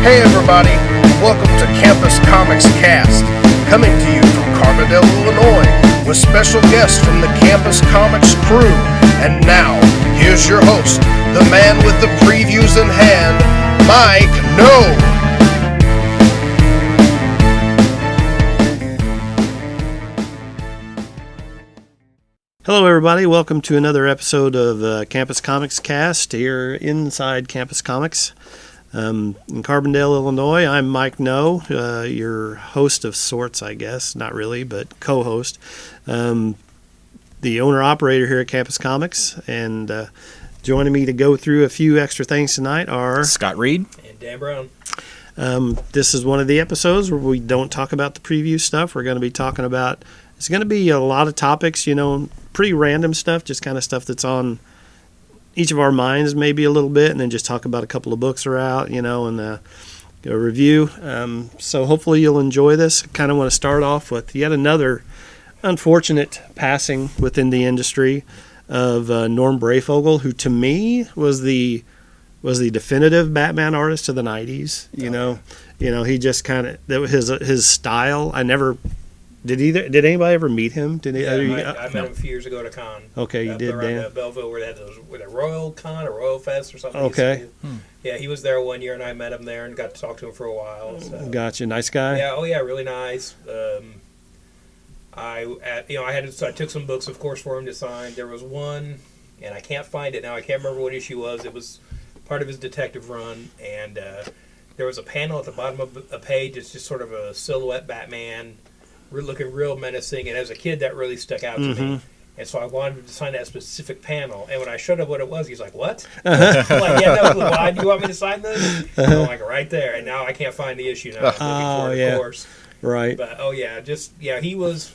Hey everybody, welcome to Campus Comics Cast, coming to you from Carbondale, Illinois, with special guests from the Campus Comics crew. And now, here's your host, the man with the previews in hand, Mike No. Hello everybody, welcome to another episode of Campus Comics Cast here inside Campus Comics. In Carbondale, Illinois, I'm Mike No, your host of sorts, I guess. Not really, but co-host. The owner-operator here at Campus Comics. And joining me to go through a few extra things tonight are... Scott Reed. And Dan Brown. This is one of the episodes where we don't talk about the preview stuff. We're going to be talking about... It's going to be a lot of topics, pretty random stuff, just kind of stuff that's on... each of our minds maybe a little bit, and then just talk about a couple of books that are out, and a review. So hopefully you'll enjoy this. I kind of want to start off with yet another unfortunate passing within the industry of Norm Breyfogle, who to me was the definitive Batman artist of the 90s. He just kind of, that was his style. I never... Did anybody ever meet him? I met him a few years ago at a con. Okay, you did, Dan. Belleville, where they had a Royal Con, a Royal Fest or something. Okay. Yeah, he was there one year, and I met him there and got to talk to him for a while. So. Gotcha. Nice guy. Yeah. Really nice. I took some books, of course, for him to sign. There was one, and I can't find it now. I can't remember what issue it was. It was part of his detective run, and there was a panel at the bottom of a page. It's just sort of a silhouette Batman. We're looking real menacing, and as a kid, that really stuck out to me. And so I wanted to sign that specific panel. And when I showed him what it was, he's like, "What?" I'm like, "Yeah, no. Why do you want me to sign this?" I'm like, "Right there." And now I can't find the issue. Now I'm looking for it, of course. Right. But he was,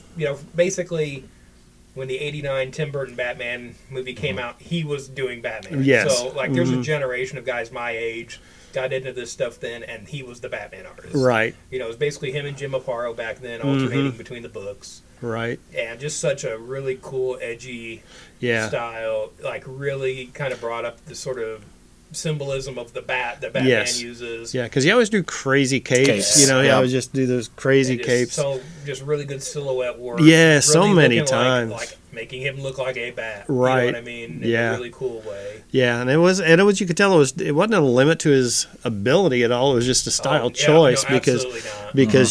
basically when the '89 Tim Burton Batman movie came out, he was doing Batman. Yes. So there's a generation of guys my age got into this stuff then, and he was the Batman artist. Right. It was basically him and Jim Aparo back then, alternating between the books. Right. And just such a really cool, edgy style. Really kind of brought up the sort of symbolism of the bat that Batman uses. Yeah, because he always do crazy capes. He always just do those crazy capes. So just really good silhouette work. Yeah, really so many times. Like making him look like a bat. Right. You know what I mean? In a really cool way. Yeah, and it was you could tell it wasn't a limit to his ability at all. It was just a style choice because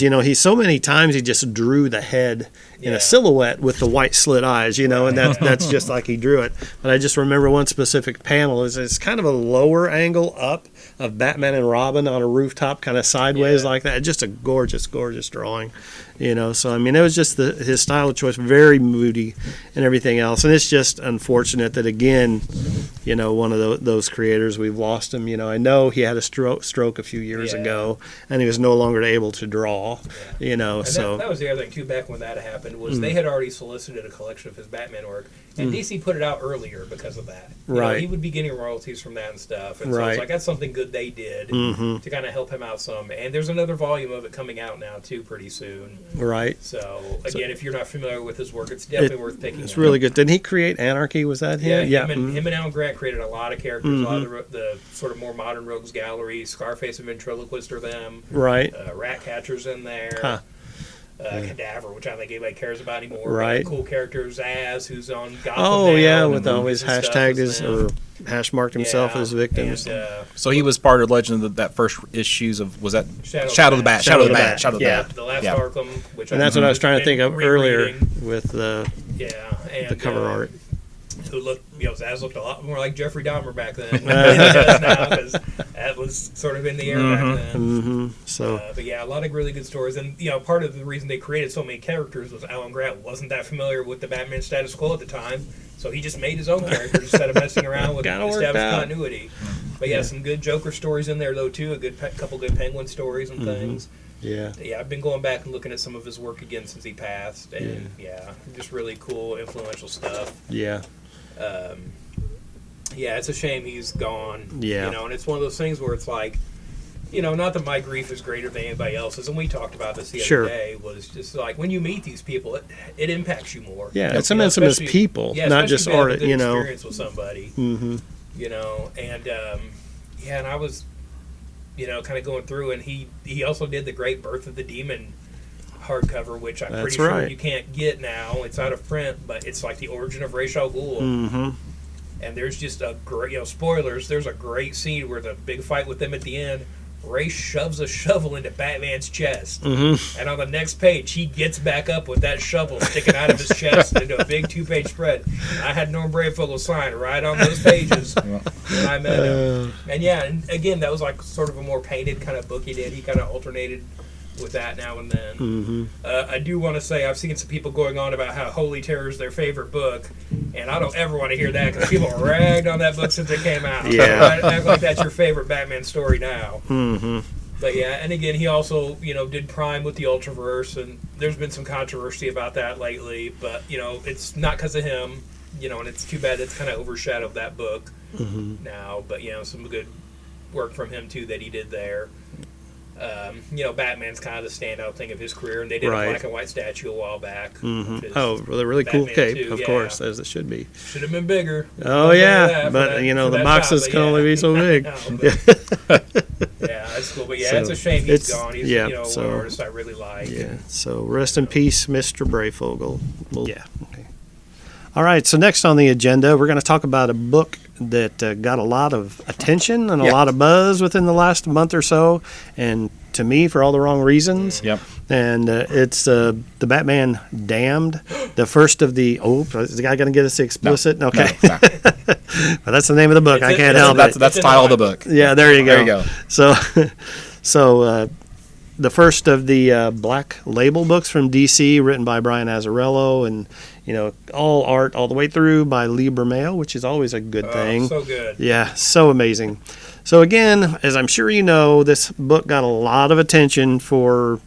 he so many times he just drew the head in a silhouette with the white slit eyes, and that's just like he drew it. But I just remember one specific panel it's kind of a lower angle up of Batman and Robin on a rooftop, kind of sideways like that. Just a gorgeous, gorgeous drawing. So it was just his style of choice, very moody and everything else. And it's just unfortunate that, again, one of those creators, we've lost him. I know he had a stroke a few years ago, and he was no longer able to draw. And that was the other thing too. Back when that happened, was they had already solicited a collection of his Batman work, and DC put it out earlier because of that. He would be getting royalties from that and stuff, and so it's like that's something good they did to kind of help him out some. And there's another volume of it coming out now too, pretty soon. Right. So again, if you're not familiar with his work, it's definitely worth picking. It's really good. Didn't he create Anarchy? Was that him? Yeah. Him and Alan Grant created a lot of characters. A lot of the sort of more modern Rogues Gallery. Scarface and Ventriloquist are them. Right. Ratcatcher's in there. Huh. Cadaver, which I don't think anybody cares about anymore. Right. Cool character Zaz, who's on Gotham. Oh, yeah, with always hashtagged or hash marked himself as victims. And, so he was part of the legend of that first issues of, was that Shadow of the Bat? The last Arkham, which and that's what I was trying to think of earlier with the cover art. Who looked, Zaz looked a lot more like Jeffrey Dahmer back then than he does now, because that was sort of in the air back then. But a lot of really good stories, and part of the reason they created so many characters was Alan Grant wasn't that familiar with the Batman status quo at the time, so he just made his own characters instead of messing around with established continuity. But some good Joker stories in there though too, couple good Penguin stories and things. Yeah, I've been going back and looking at some of his work again since he passed, and just really cool, influential stuff. It's a shame he's gone. And it's one of those things where it's like, not that my grief is greater than anybody else's, and we talked about this the other day, was just like when you meet these people, it impacts you more. Yeah, it's immense as people, not just art. Experience with somebody. And and I was kind of going through, and he also did the great Birth of the Demon hardcover, which I'm That's pretty sure right. you can't get now. It's out of print, but it's like the origin of Breyfogle. Mm-hmm. And there's just a great, spoilers, there's a great scene where the big fight with them at the end, Ray shoves a shovel into Batman's chest. Mm-hmm. And on the next page, he gets back up with that shovel sticking out of his chest into a big 2-page spread. And I had Norm Breyfogle sign right on those pages when I met him. And yeah, and again, that was like sort of a more painted kind of book he did. He kind of alternated with that now and then. Mm-hmm. I do want to say I've seen some people going on about how Holy Terror is their favorite book, and I don't ever want to hear that because people ragged on that book since it came out. Yeah. So act like that's your favorite Batman story now. Mm-hmm. But yeah, and again, he also did Prime with the Ultraverse, and there's been some controversy about that lately. But it's not because of him, and it's too bad it's kind of overshadowed that book now. But some good work from him too that he did there. Batman's kind of the standout thing of his career, and they did a black and white statue a while back. Mm-hmm. Oh, well, a really cool Batman cape, 2, of course, as it should be. Should have been bigger. Oh, yeah, but, the boxes can only be so big. Yeah, that's cool. But yeah, it's a shame he's gone. He's one artist I really like. Yeah, so rest in peace, Mr. Breyfogle. Well, yeah, okay. All right, so next on the agenda, we're going to talk about a book that got a lot of attention and a lot of buzz within the last month or so, and to me, for all the wrong reasons. Yep. And it's the Batman Damned, the first of the... Oh, is the guy going to get us explicit? No, okay. No. But that's the name of the book. I can't help it. That's the title of the book. Yeah, there you go. There you go. So the first of the Black Label books from DC, written by Brian Azzarello, and all art all the way through by Lee Bermejo, which is always a good thing. So good. Yeah, so amazing. So again, as I'm sure you know, this book got a lot of attention for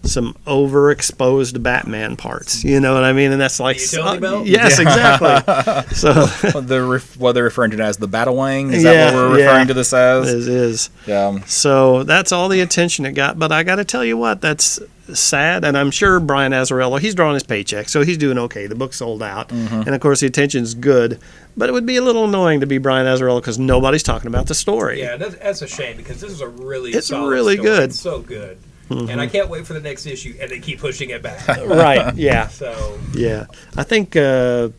some overexposed Batman parts. You know what I mean? And that's like... The utility belt? Yes, exactly. So what they're referring to as the Batawang? Is that what we're referring to this as? It is. Yeah. So that's all the attention it got. But I got to tell you what, that's sad. And I'm sure Brian Azzarello, he's drawing his paycheck, so he's doing okay. The book's sold out. And of course, the attention's good. But it would be a little annoying to be Brian Azzarello because nobody's talking about the story. Yeah, that's a shame because this is a really It's solid really story. good. It's so good. And I can't wait for the next issue, and they keep pushing it back. Right, yeah. So yeah, I think to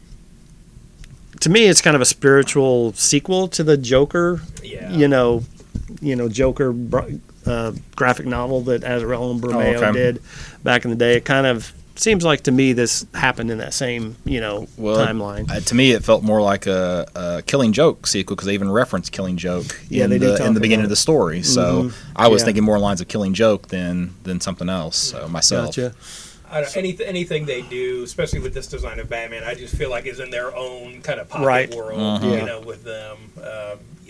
me it's kind of a spiritual sequel to the Joker. Yeah. Joker graphic novel that Azzarello and Bermejo did back in the day. It kind of seems like to me this happened in that same timeline. To me, it felt more like a Killing Joke sequel because they even referenced Killing Joke in the beginning of the story. So I was thinking more lines of Killing Joke than something else myself. Gotcha. Anything they do, especially with this design of Batman, I just feel like is in their own kind of pocket world, with them.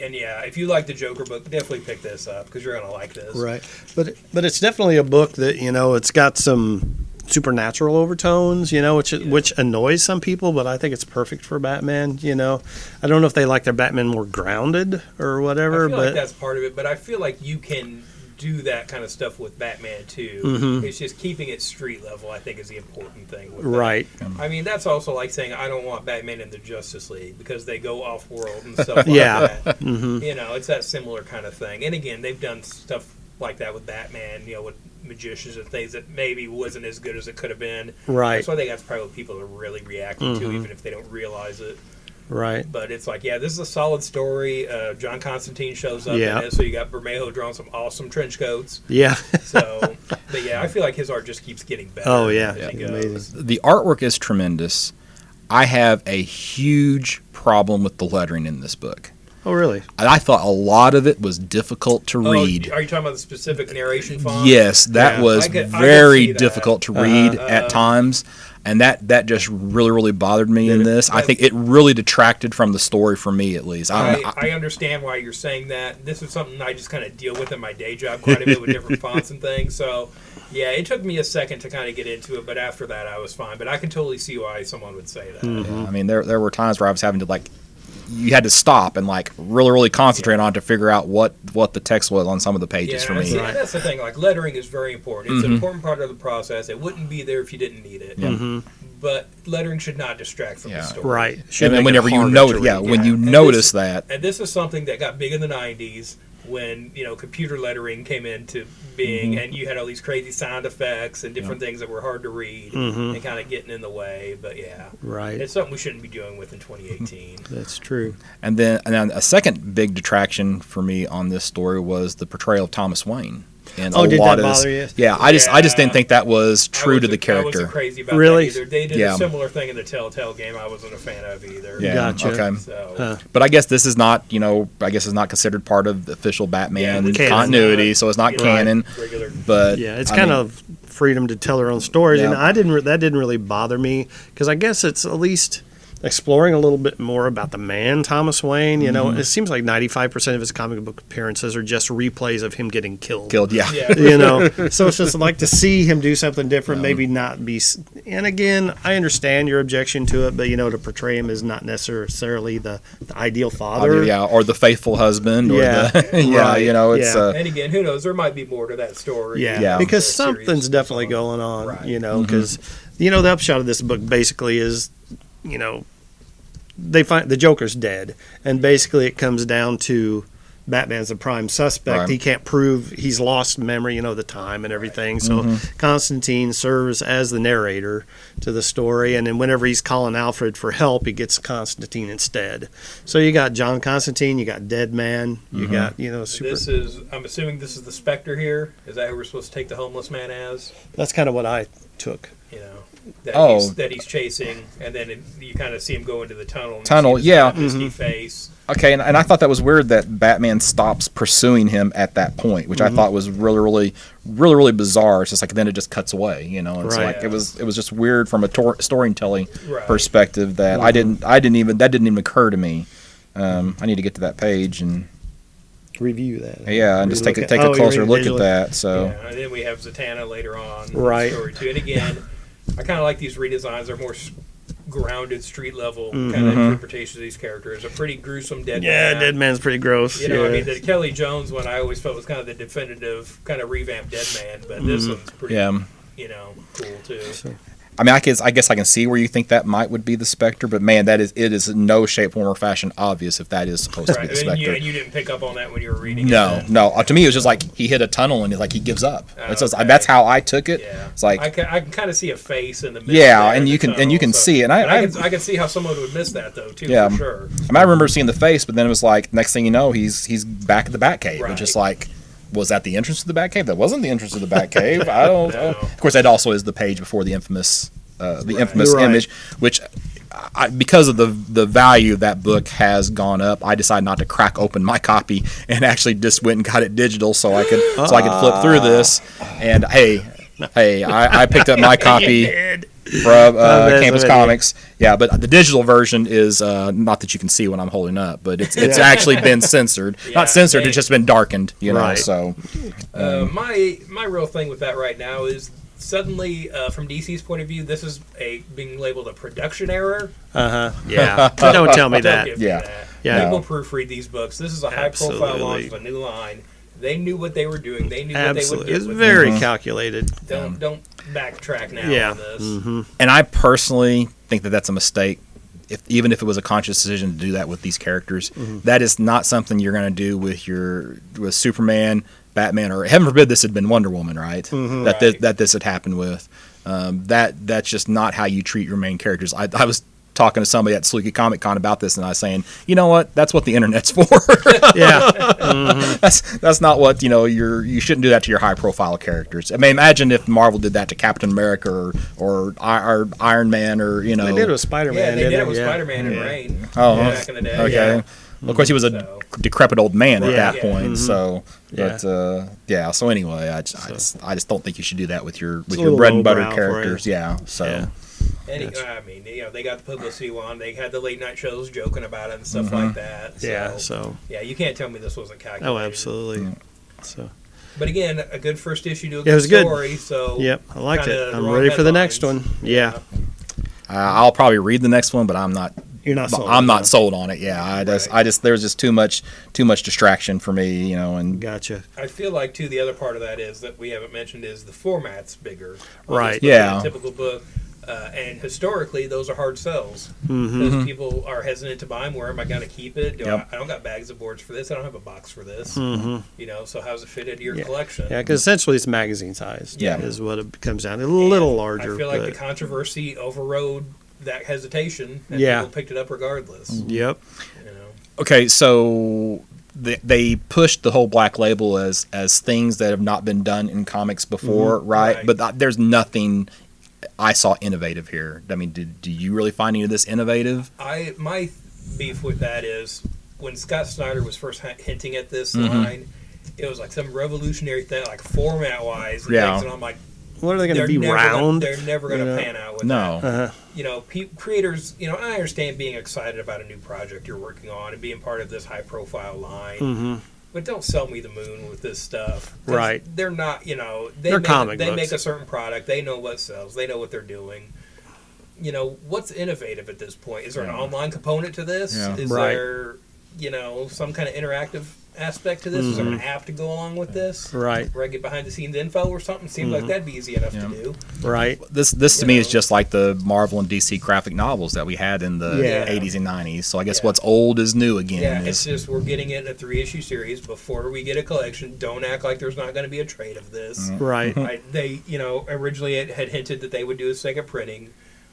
And yeah, if you like the Joker book, definitely pick this up because you're gonna like this. Right, but it's definitely a book that it's got some supernatural overtones, which annoys some people, but I think it's perfect for Batman. I don't know if they like their Batman more grounded or whatever, I feel but like that's part of it. But I feel like you can do that kind of stuff with Batman too. It's just keeping it street level, I think, is the important thing with right. I mean, that's also like saying I don't want Batman in the Justice League because they go off world and stuff like that. It's that similar kind of thing. And again, they've done stuff like that with Batman, with magicians and things that maybe wasn't as good as it could have been. Right. So I think that's probably what people are really reacting to, even if they don't realize it. Right. But it's like, this is a solid story. John Constantine shows up in it, so you got Bermejo drawing some awesome trench coats. Yeah. So, but yeah, I feel like his art just keeps getting better. Oh, yeah. As he goes. Amazing. The artwork is tremendous. I have a huge problem with the lettering in this book. Oh, really? I thought a lot of it was difficult to read. Are you talking about the specific narration font? Yes, that was very difficult to read at times. And that just really, really bothered me in this. I think it really detracted from the story for me, at least. I understand why you're saying that. This is something I just kind of deal with in my day job quite a bit with different fonts and things. So, yeah, it took me a second to kind of get into it, but after that I was fine. But I can totally see why someone would say that. Yeah, I mean, there were times where I was having to, you had to stop and really, really concentrate on it to figure out what the text was on some of the pages for me. Yeah, that's the thing. Lettering is very important. It's an important part of the process. It wouldn't be there if you didn't need it. But lettering should not distract from the story. Right. And whenever you notice, when you notice that, and this is something that got big in the '90s. when computer lettering came into being, and you had all these crazy sound effects and different things that were hard to read and kind of getting in the way. But right, it's something we shouldn't be dealing with in 2018. That's true. And then a second big detraction for me on this story was the portrayal of Thomas Wayne. And did that bother you? Yeah, I just didn't think that was true to the character. I wasn't crazy about really? that either. They did a similar thing in the Telltale game. I wasn't a fan of either. Yeah, gotcha. Okay. So. But I guess this is not, I guess it's not considered part of the official Batman continuity, so it's not canon. Regular. But it's kind of freedom to tell their own stories, and that didn't really bother me because I guess it's at least exploring a little bit more about the man Thomas Wayne. It seems like 95% of his comic book appearances are just replays of him getting killed. Yeah. So it's just like to see him do something different, maybe not be. And again, I understand your objection to it, but to portray him as not necessarily the ideal father, or the faithful husband, or it's. And again, who knows? There might be more to that story. Because something's definitely going on. Right. Because the upshot of this book basically is, they find the Joker's dead, and basically it comes down to Batman's the prime suspect. Right. He can't prove he's lost memory, the time and everything. So Constantine serves as the narrator to the story, and then whenever he's calling Alfred for help, he gets Constantine instead. So you got John Constantine, you got Deadman, you got super. I'm assuming this is the Spectre here. Is that who we're supposed to take the homeless man as? That's kind of what I took. That he's chasing, and then you kind of see him go into the tunnel. Misty face. Okay, and I thought that was weird that Batman stops pursuing him at that point, which I thought was really bizarre. It's just like then it just cuts away, It's it was just weird from a storytelling perspective that that didn't even occur to me. I need to get to that page and review that. Yeah, and just take a closer look at that. So, and then we have Zatanna later on. Right. In the story too. And again, I kind of like these redesigns. They're more grounded, street level kind of interpretation of these characters. A pretty gruesome Deadman. Yeah, Deadman's pretty gross. The Kelly Jones one I always felt was kind of the definitive kind of revamped Deadman, but this one's pretty, cool too. So. I mean, I guess I can see where you think that would be the Spectre, but man, it is in no shape, form, or fashion obvious if that is supposed to be the Spectre. And you didn't pick up on that when you were reading No. To me, it was just like he hit a tunnel and he gives up. That's how I took it. Yeah. It's like I can kind of see a face in the middle. Yeah, and you can see it. And I can see how someone would miss that though too. Yeah, for sure. I mean, I remember seeing the face, but then it was like next thing you know, he's back at the Batcave. Right. It's just like. Was that the entrance to the Batcave? That wasn't the entrance to the Batcave. I don't know. Of course, that also is the page before the infamous image, which because of the value of that book has gone up, I decided not to crack open my copy and actually just went and got it digital so I could flip through this. And hey, I picked up my copy from Campus Comics. Yeah, but the digital version is not that you can see what I'm holding up, but it's actually been censored. Not censored, it's just been darkened. Right. So my real thing with that right now is suddenly, from DC's point of view, this is being labeled a production error. Yeah. Don't tell me that. People proofread these books. This is a high-profile launch of a new line. They knew what they were doing. They knew what they would get. It's very calculated. Don't backtrack now on this. And I personally think that that's a mistake. Even if it was a conscious decision to do that with these characters, that is not something you're going to do with Superman, Batman, or heaven forbid this had been Wonder Woman, right? That this had happened with. That's just not how you treat your main characters. I was talking to somebody at Saluki Comic Con about this, and I was saying, you know what? That's what the internet's for. That's not what you shouldn't do that to your high profile characters. I mean, imagine if Marvel did that to Captain America or Iron Man or They did it with Spider-Man. Yeah, they did it with Spider-Man and Rain. Back in the day. Okay. Yeah. Well, of course, he was a decrepit old man at that point. So, So anyway, I just don't think you should do that with your bread and butter characters. And I mean, they got the publicity on. They had the late night shows joking about it and stuff like that. So, you can't tell me this wasn't calculated. Oh, absolutely. So, but again, a good first issue to a good story. Good. So, I liked it. I'm ready for the next one. Yeah. I'll probably read the next one, but I'm not. You're not sold. I'm not sold on it. Yeah, I just there's just too much distraction for me, and gotcha. I feel like too the other part of that is that we haven't mentioned is the format's bigger. Right. Yeah. Typical book. And historically, those are hard sells Mm-hmm. because people are hesitant to buy them. Where am I going to keep it? Yep. I don't got bags of boards for this. I don't have a box for this. Mm-hmm. So how's it fit into your Yeah. collection? Yeah, because essentially it's magazine sized. Yeah. Is what it comes down to. A little larger. I feel like but, the controversy overrode that hesitation, and Yeah. people picked it up regardless. Yep. Okay, so they pushed the whole Black Label as things that have not been done in comics before, right? Right. But there's nothing I saw innovative here. I mean, do you really find any of this innovative? My beef with that is when Scott Snyder was first hinting at this Mm-hmm. line, it was like some revolutionary thing, like format wise. Yeah. And I'm like, What are they going to be round? They're never going to pan out with No. that. Uh-huh. Creators, I understand being excited about a new project you're working on and being part of this high profile line. Mm-hmm. But don't sell me the moon with this stuff. 'Cause Right. They're not, They're comic they books. make a certain product. They know what sells. They know what they're doing. What's innovative at this point? Is there an online component to this? Yeah. Is Right. there, some kind of interactive aspect to this? Is there an app to go along with this? Right. Where I get behind the scenes info or something? Seems like that'd be easy enough to do. Right. This to me is just like the Marvel and DC graphic novels that we had in the Yeah. 80s and 90s. So I guess Yeah. what's old is new again. Yeah, it's just we're getting it in a 3-issue series. Before we get a collection, don't act like there's not going to be a trade of this. Right. They, originally it had hinted that they would do a second printing,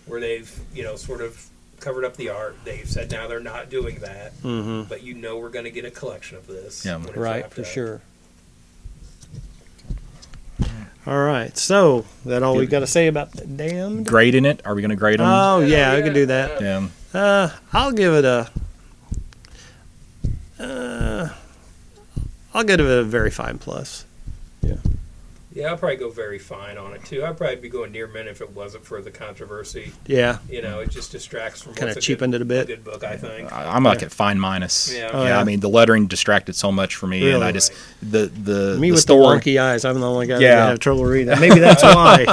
where they've, sort of covered up the art. They've said now they're not doing that, Mm-hmm. but we're going to get a collection of this. Yeah. when it's Right, wrapped for up. sure. All right. So, that all we got to say about the Damned? Grading it? Are we going to grade them? Oh, yeah, we can do that. Yeah. I'll give it a. I'll give it a very fine plus. Yeah, I'll probably go very fine on it too. I'd probably be going near mint if it wasn't for the controversy. Yeah. It just distracts from Kinda what's cheapened it a bit. good book, I think. I'm like at fine minus. Yeah. Oh, yeah. I mean, the lettering distracted so much for me, and Really? I just the Me the with story. the wonky eyes, I'm the only guy Yeah. that have trouble reading. Maybe that's why,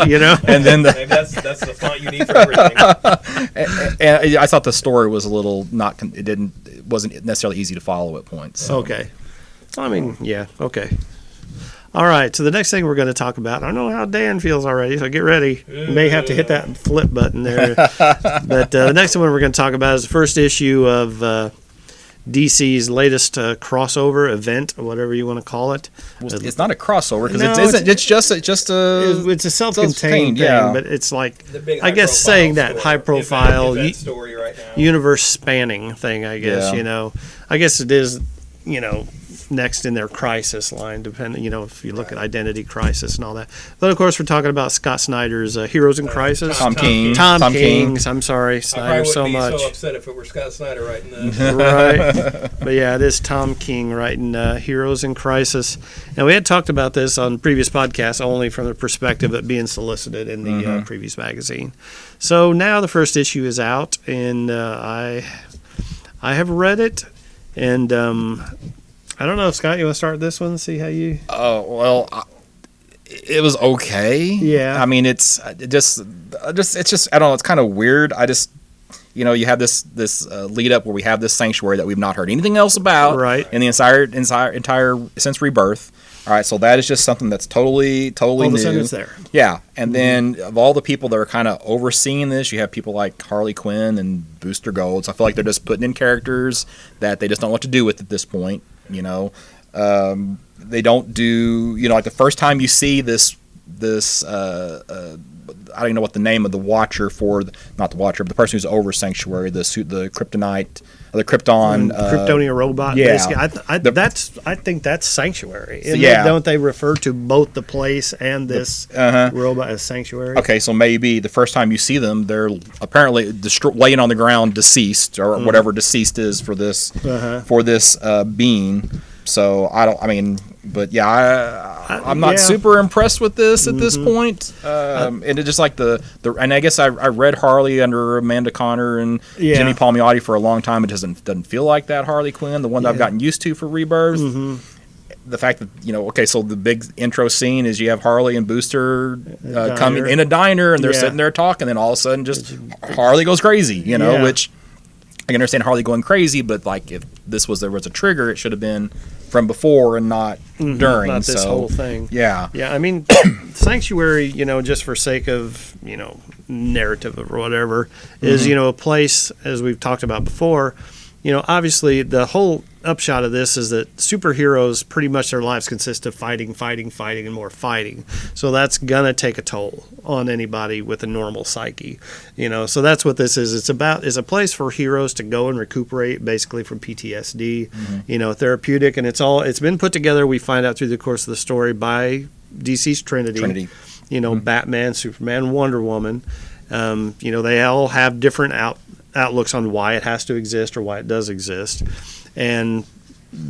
And then Maybe that's the font you need for everything. and I thought the story was a little not. It wasn't necessarily easy to follow at points. Okay. I mean, yeah, okay. All right, so the next thing we're going to talk about, I don't know how Dan feels already, so get ready. You may have to hit that flip button there. But the next one we're going to talk about is the first issue of DC's latest crossover event, or whatever you want to call it. It's not a crossover because No, it isn't. It's just a. It's a self-contained thing, yeah. but it's like, The big I guess high-profile saying that story, high-profile, event story right now. universe-spanning thing, I guess, Yeah. I guess it is, next in their crisis line, depending, if you look at Identity Crisis and all that. But of course, we're talking about Scott Snyder's Heroes in Crisis. Tom King. Tom King's. I'm sorry, I Snyder, probably so wouldn't be much. so upset if it were Scott Snyder writing this. Right. But yeah, it is Tom King writing Heroes in Crisis. Now, we had talked about this on previous podcasts only from the perspective of being solicited in the previous magazine. So now the first issue is out, and I have read it, and I don't know, Scott, you want to start this one, see how you... Oh well, it was okay. Yeah. I mean, it's just I don't know. It's kind of weird. I just you have this lead up where we have this sanctuary that we've not heard anything else about. Right. In the entire since Rebirth. All right, so that is just something that's totally All of new. a sudden it's there. Yeah, and then of all the people that are kind of overseeing this, you have people like Harley Quinn and Booster Gold. So I feel like they're just putting in characters that they just don't know what to do with at this point. They don't do like the first time you see this I don't even know what the name of the Watcher not the Watcher, but the person who's over Sanctuary, the Kryptonite, the Krypton, Kryptonian robot. yeah. Basically. I think that's Sanctuary. And yeah. Don't they refer to both the place and this robot as Sanctuary? Okay, so maybe the first time you see them, they're apparently laying on the ground, deceased, or whatever deceased is for this being. So but yeah, I'm not super impressed with this at this point. And it's just like and I guess I read Harley under Amanda Connor and Jimmy Palmiotti for a long time. It doesn't feel like that Harley Quinn, the one that I've gotten used to for Rebirth. The fact that so the big intro scene is you have Harley and Booster coming in a diner and they're sitting there talking, then all of a sudden just Harley goes crazy, which I can understand Harley going crazy, but like if there was a trigger, it should have been from before and not during. Not this whole thing. Yeah. Yeah, I mean, Sanctuary, just for sake of, narrative or whatever is, a place, as we've talked about before, obviously the whole upshot of this is that superheroes, pretty much their lives consist of fighting, and more fighting. So that's going to take a toll on anybody with a normal psyche, so that's what this is. It's a place for heroes to go and recuperate basically from PTSD, therapeutic. And it's been put together, we find out through the course of the story, by DC's Trinity. Batman, Superman, Wonder Woman. They all have different outlooks on why it has to exist or why it does exist. And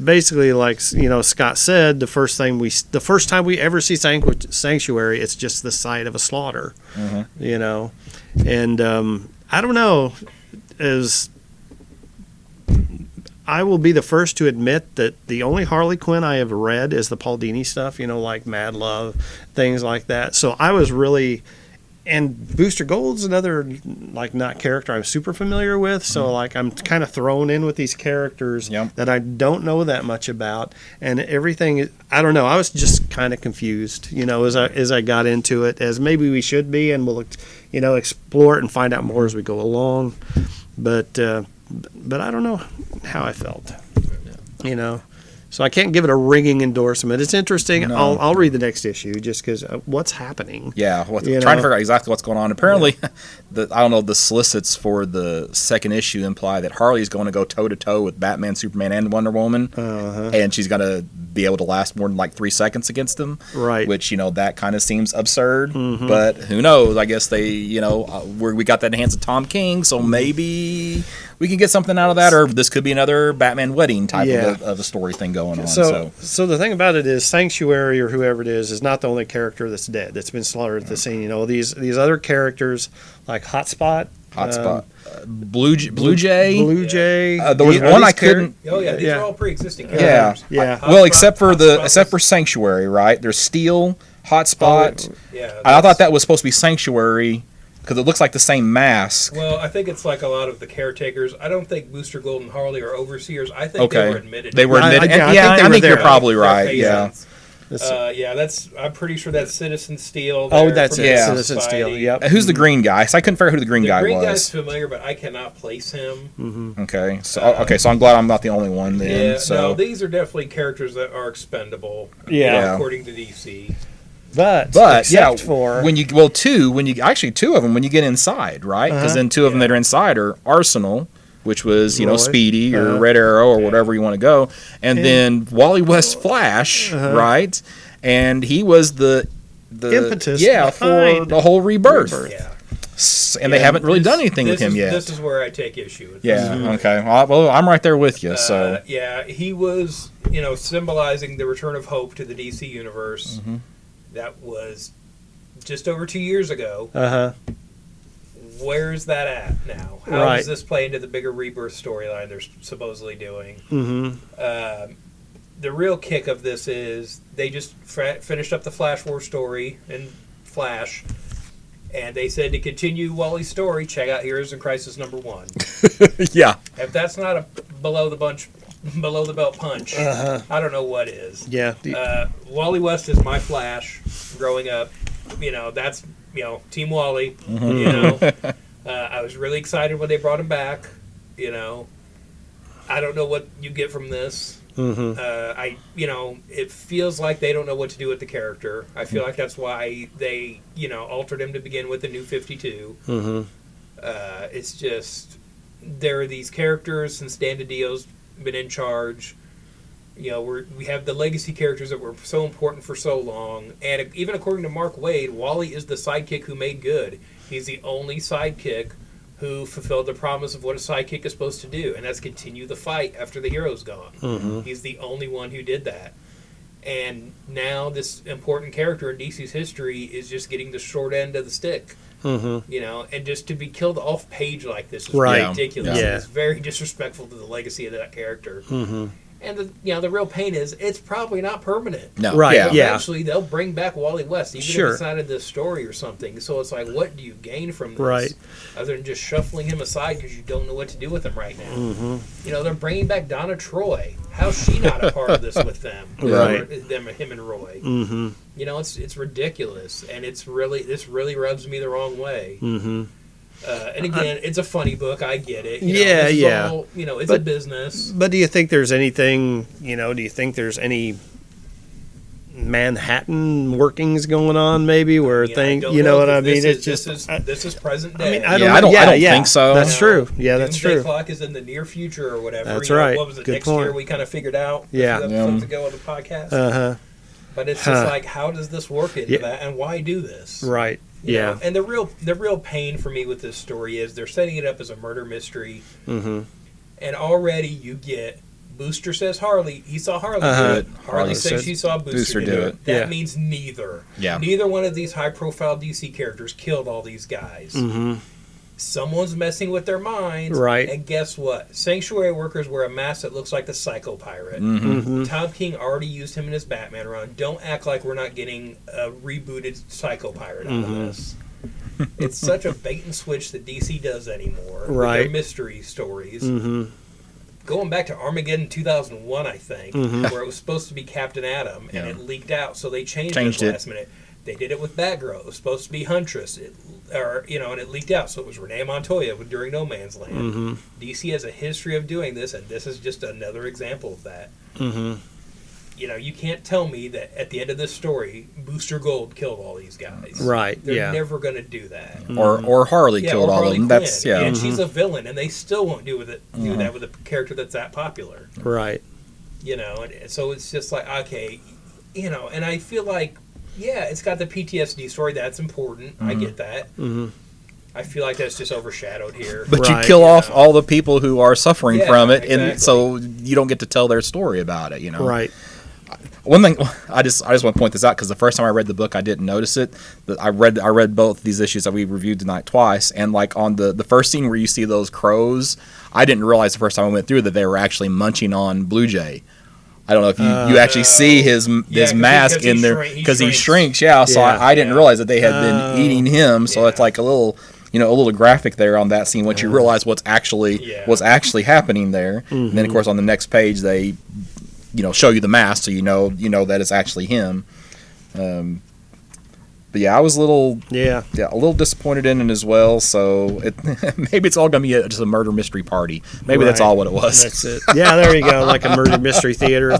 basically, like Scott said, the first time we ever see Sanctuary, it's just the site of a slaughter. And I don't know, as I will be the first to admit that the only Harley Quinn I have read is the Paul Dini stuff, like Mad Love, things like that. So I was really, and Booster Gold's another not character I'm super familiar with. So I'm kind of thrown in with these characters that I don't know that much about, and everything. I don't know. I was just kind of confused, as I got into it, as maybe we should be, and we'll, explore it and find out more as we go along. But I don't know how I felt, So I can't give it a ringing endorsement. It's interesting. No. I'll read the next issue just because what's happening. Yeah, trying to figure out exactly what's going on. Apparently, the solicits for the second issue imply that Harley's going to go toe-to-toe with Batman, Superman, and Wonder Woman, and she's going to be able to last more than 3 seconds against them. Right. Which, that kind of seems absurd, but who knows? I guess they, we got that in the hands of Tom King, so maybe we can get something out of that, or this could be another Batman wedding type of a story thing going on. So the thing about it is, Sanctuary or whoever it is not the only character that's dead, that's been slaughtered at the scene. These other characters like Hotspot, Blue Jay. There was one I couldn't. Oh yeah, these are all pre-existing characters. Yeah. Well, except for Sanctuary, right? There's Steel, Hotspot. I thought that was supposed to be Sanctuary, because it looks like the same mask. Well, I think it's like a lot of the caretakers. I don't think Booster Gold and Harley are overseers. I think they were admitted. They were admitted. I think you're probably right. Yeah. I'm pretty sure that's Citizen Steel. That's it. Citizen Steel. Yep. Who's the green guy? So I couldn't figure out who the green guy was. The green guy's familiar, but I cannot place him. Mm-hmm. Okay. So I'm glad I'm not the only one then. Yeah. So. No, these are definitely characters that are expendable. Yeah. According to DC. But for two of them when you get inside, right? Because then two of them that are inside are Arsenal, which was Speedy or Red Arrow or whatever you want to go, and then Wally West Flash, right? And he was the impetus for the whole rebirth. Yeah. And they haven't really done anything with him yet. This is where I take issue with this. Okay. Well, I'm right there with you. So he was symbolizing the return of hope to the DC universe. That was just over 2 years ago. Where's that at now? How does this play into the bigger rebirth storyline they're supposedly doing? The real kick of this is they just finished up the Flash War story in Flash, and they said to continue Wally's story, check out Heroes in Crisis #1. Yeah. If that's not a below the belt punch, I don't know what is. Yeah. Wally West is my Flash growing up. That's Team Wally. I was really excited when they brought him back. I don't know what you get from this. It feels like they don't know what to do with the character. I feel like that's why they altered him to begin with the New 52. It's just there are these characters since Dan DiDio's been in charge. We have the legacy characters that were so important for so long, and even according to Mark Waid, Wally is the sidekick who made good. He's the only sidekick who fulfilled the promise of what a sidekick is supposed to do, and that's continue the fight after the hero's gone. He's the only one who did that. And now this important character in DC's history is just getting the short end of the stick. And just to be killed off page like this is ridiculous. Yeah. It's very disrespectful to the legacy of that character. And the real pain is it's probably not permanent. No, Eventually they'll bring back Wally West, even if it's not in this story or something. So it's like, what do you gain from this? Other than just shuffling him aside because you don't know what to do with him right now. They're bringing back Donna Troy. How's she not a part of this with them? Right. Him and Roy. Mm-hmm. You know, it's ridiculous, and this really rubs me the wrong way. Mm-hmm. And again, it's a funny book. I get it. Yeah, yeah. All, it's a business. But do you think there's anything? Do you think there's any Manhattan workings going on? Maybe where you know what I mean? This is present day. I don't think so. That's true. Yeah, that's Doomsday true. Clock is in the near future or whatever. That's right. What was it? Good Next point. year we kind of figured out. Yeah. A few episodes ago on the podcast. Uh-huh. But it's just like, how does this work into that, and why do this? Right. You know? And the real pain for me with this story is they're setting it up as a murder mystery, and already you get Booster says Harley. He saw Harley do it. Harley says she saw Booster do it. That means neither. Yeah. Neither one of these high-profile DC characters killed all these guys. Mm-hmm. Someone's messing with their minds. Right. And guess what? Sanctuary workers wear a mask that looks like the Psycho Pirate. Mm-hmm. Tom King already used him in his Batman run. Don't act like we're not getting a rebooted Psycho Pirate out of this. It's such a bait and switch that DC does anymore. With their mystery stories. Mm-hmm. Going back to Armageddon 2001, I think, where it was supposed to be Captain Atom, and it leaked out, so they changed it last minute. They did it with Batgirl. It was supposed to be Huntress, and it leaked out, so it was Renee Montoya during No Man's Land. Mm-hmm. DC has a history of doing this, and this is just another example of that. Mm-hmm. You can't tell me that at the end of this story, Booster Gold killed all these guys. Right. They're never going to do that. Or Harley killed all of them. That's And she's a villain, and they still won't do that with a character that's that popular. Right. And so it's just like, okay, and I feel like, it's got the PTSD story. That's important. I get that. Mm-hmm. I feel like that's just overshadowed here. But you kill off all the people who are suffering from it, and so you don't get to tell their story about it. Right. One thing I just want to point this out because the first time I read the book I didn't notice it. I read both these issues that we reviewed tonight twice, and like on the first scene where you see those crows, I didn't realize the first time I went through that they were actually munching on Blue Jay. I don't know if you actually see his mask in there because he shrinks. Yeah, so I didn't realize that they had been eating him. So it's like a little graphic there on that scene once you realize what's actually happening there. And then of course on the next page they show you the mask so you know that it's actually him. But I was a little disappointed in it as well. So maybe it's all gonna be just a murder mystery party. Maybe that's all what it was. That's it. Yeah, there you go, like a murder mystery theater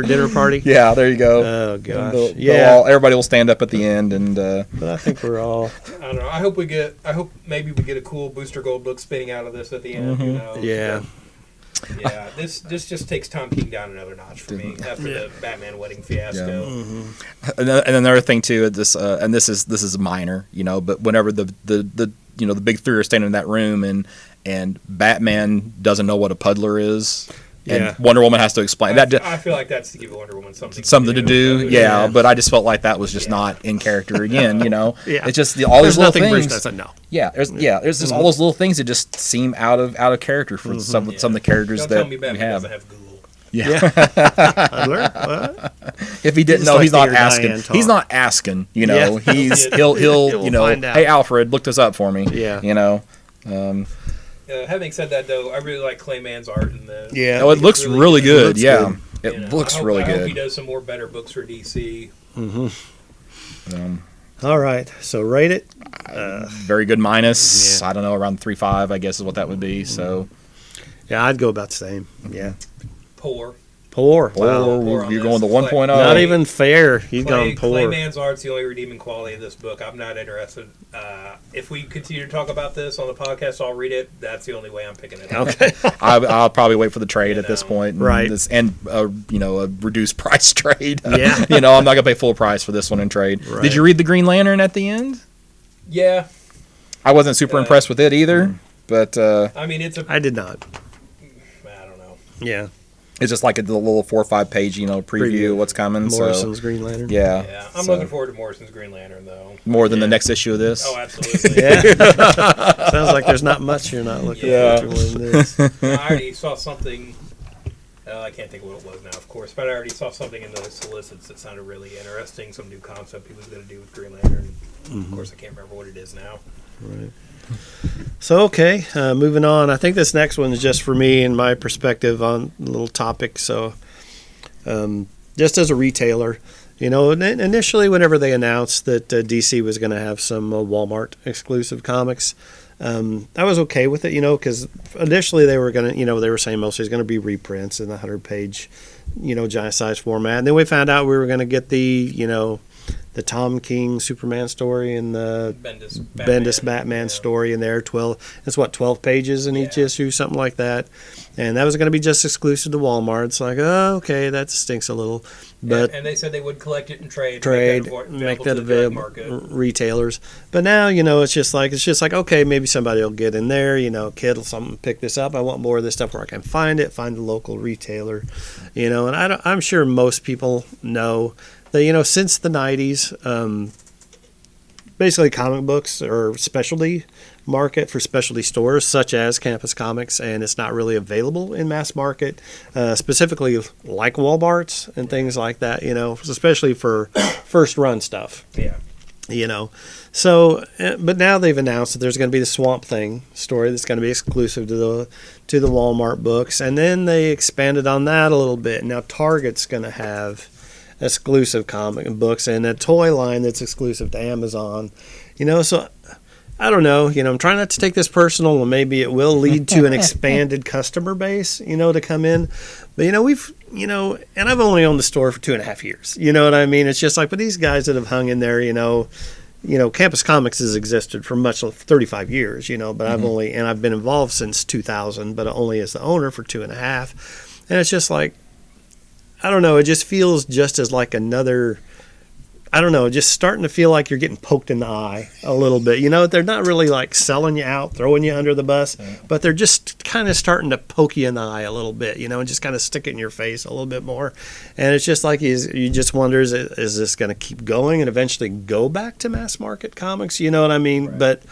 dinner party. Yeah, there you go. Oh gosh. Everybody will stand up at the end, and but I think we're all. I don't know. I hope maybe we get a cool Booster Gold book spinning out of this at the end. Yeah. Yeah, this just takes Tom King down another notch for me after the Batman wedding fiasco. Yeah. Mm-hmm. And another thing too, this is minor, but whenever the big three are standing in that room and Batman doesn't know what a puddler is. And Wonder Woman has to explain that. I feel like that's to give Wonder Woman something to do. Yeah, but I just felt like that was just not in character again. It's just all There's these little nothing things. Bruce doesn't know. There's just all those little things that just seem out of character for some of the characters Don't that tell me Batman we have. doesn't have Google. If he didn't know, he's not asking. He's not asking. He'll find out. Hey Alfred, look this up for me. Yeah. Having said that, though, I really like Clayman's art in the. Yeah, it looks really good. It looks really good. I hope he does some more better books for DC. All right, so rate it. Very good minus. I don't know, around 3.5, I guess is what that would be. So. Yeah, I'd go about the same. Yeah. Poor. Wow. You're going the 1.0. Not even fair. He's gone poor. Clayman's art's the only redeeming quality of this book. I'm not interested. If we continue to talk about this on the podcast, I'll read it. That's the only way I'm picking it up. Okay. I'll probably wait for the trade at this point. Right. And a reduced price trade. Yeah. I'm not going to pay full price for this one in trade. Right. Did you read the Green Lantern at the end? Yeah. I wasn't super impressed with it either. But I mean, I did not. I don't know. Yeah. It's just like a little 4 or 5 page, preview of what's coming. Morrison's Green Lantern. Yeah. I'm looking forward to Morrison's Green Lantern, though. More than the next issue of this? Oh, absolutely. Sounds like there's not much you're not looking forward to in this. I already saw something. I can't think of what it was now, of course, but I already saw something in the solicits that sounded really interesting. Some new concept he was going to do with Green Lantern. Of course, I can't remember what it is now. Right. So, okay, moving on. I think this next one is just for me and my perspective on a little topic. So, just as a retailer, initially whenever they announced that DC was going to have some Walmart exclusive comics, I was okay with it, because initially they were going to, they were saying mostly it's going to be reprints in the 100-page, giant size format. And then we found out we were going to get the Tom King Superman story and the Bendis Batman story in there. 12 pages in each issue, something like that. And that was going to be just exclusive to Walmart. It's like, oh, okay, that stinks a little. But and they said they would collect it and trade, make that available to retailers. But now, it's just like okay, maybe somebody will get in there. Kid will something pick this up. I want more of this stuff where I can find the local retailer. And I'm sure most people know that since the 90s, basically comic books are specialty market for specialty stores such as Campus Comics, and it's not really available in mass market, specifically like Walmart's and things like that, especially for first run stuff. Yeah. So, but now they've announced that there's going to be the Swamp Thing story that's going to be exclusive to the Walmart books, and then they expanded on that a little bit. Now Target's going to have exclusive comic books and a toy line that's exclusive to Amazon. So I don't know. I'm trying not to take this personal, and maybe it will lead to an expanded customer base, to come in. But we've, and I've only owned the store for 2.5 years. You know what I mean? It's just like, but these guys that have hung in there, Campus Comics has existed for 35 years, but I've been involved since 2000, but only as the owner for 2.5. And it's just like, I don't know. It just feels just as like another, I don't know, just starting to feel like you're getting poked in the eye a little bit. They're not really like selling you out, throwing you under the bus, but they're just kind of starting to poke you in the eye a little bit, and just kind of stick it in your face a little bit more. And it's just like you just wonder, is this going to keep going and eventually go back to mass market comics? You know what I mean? Right. But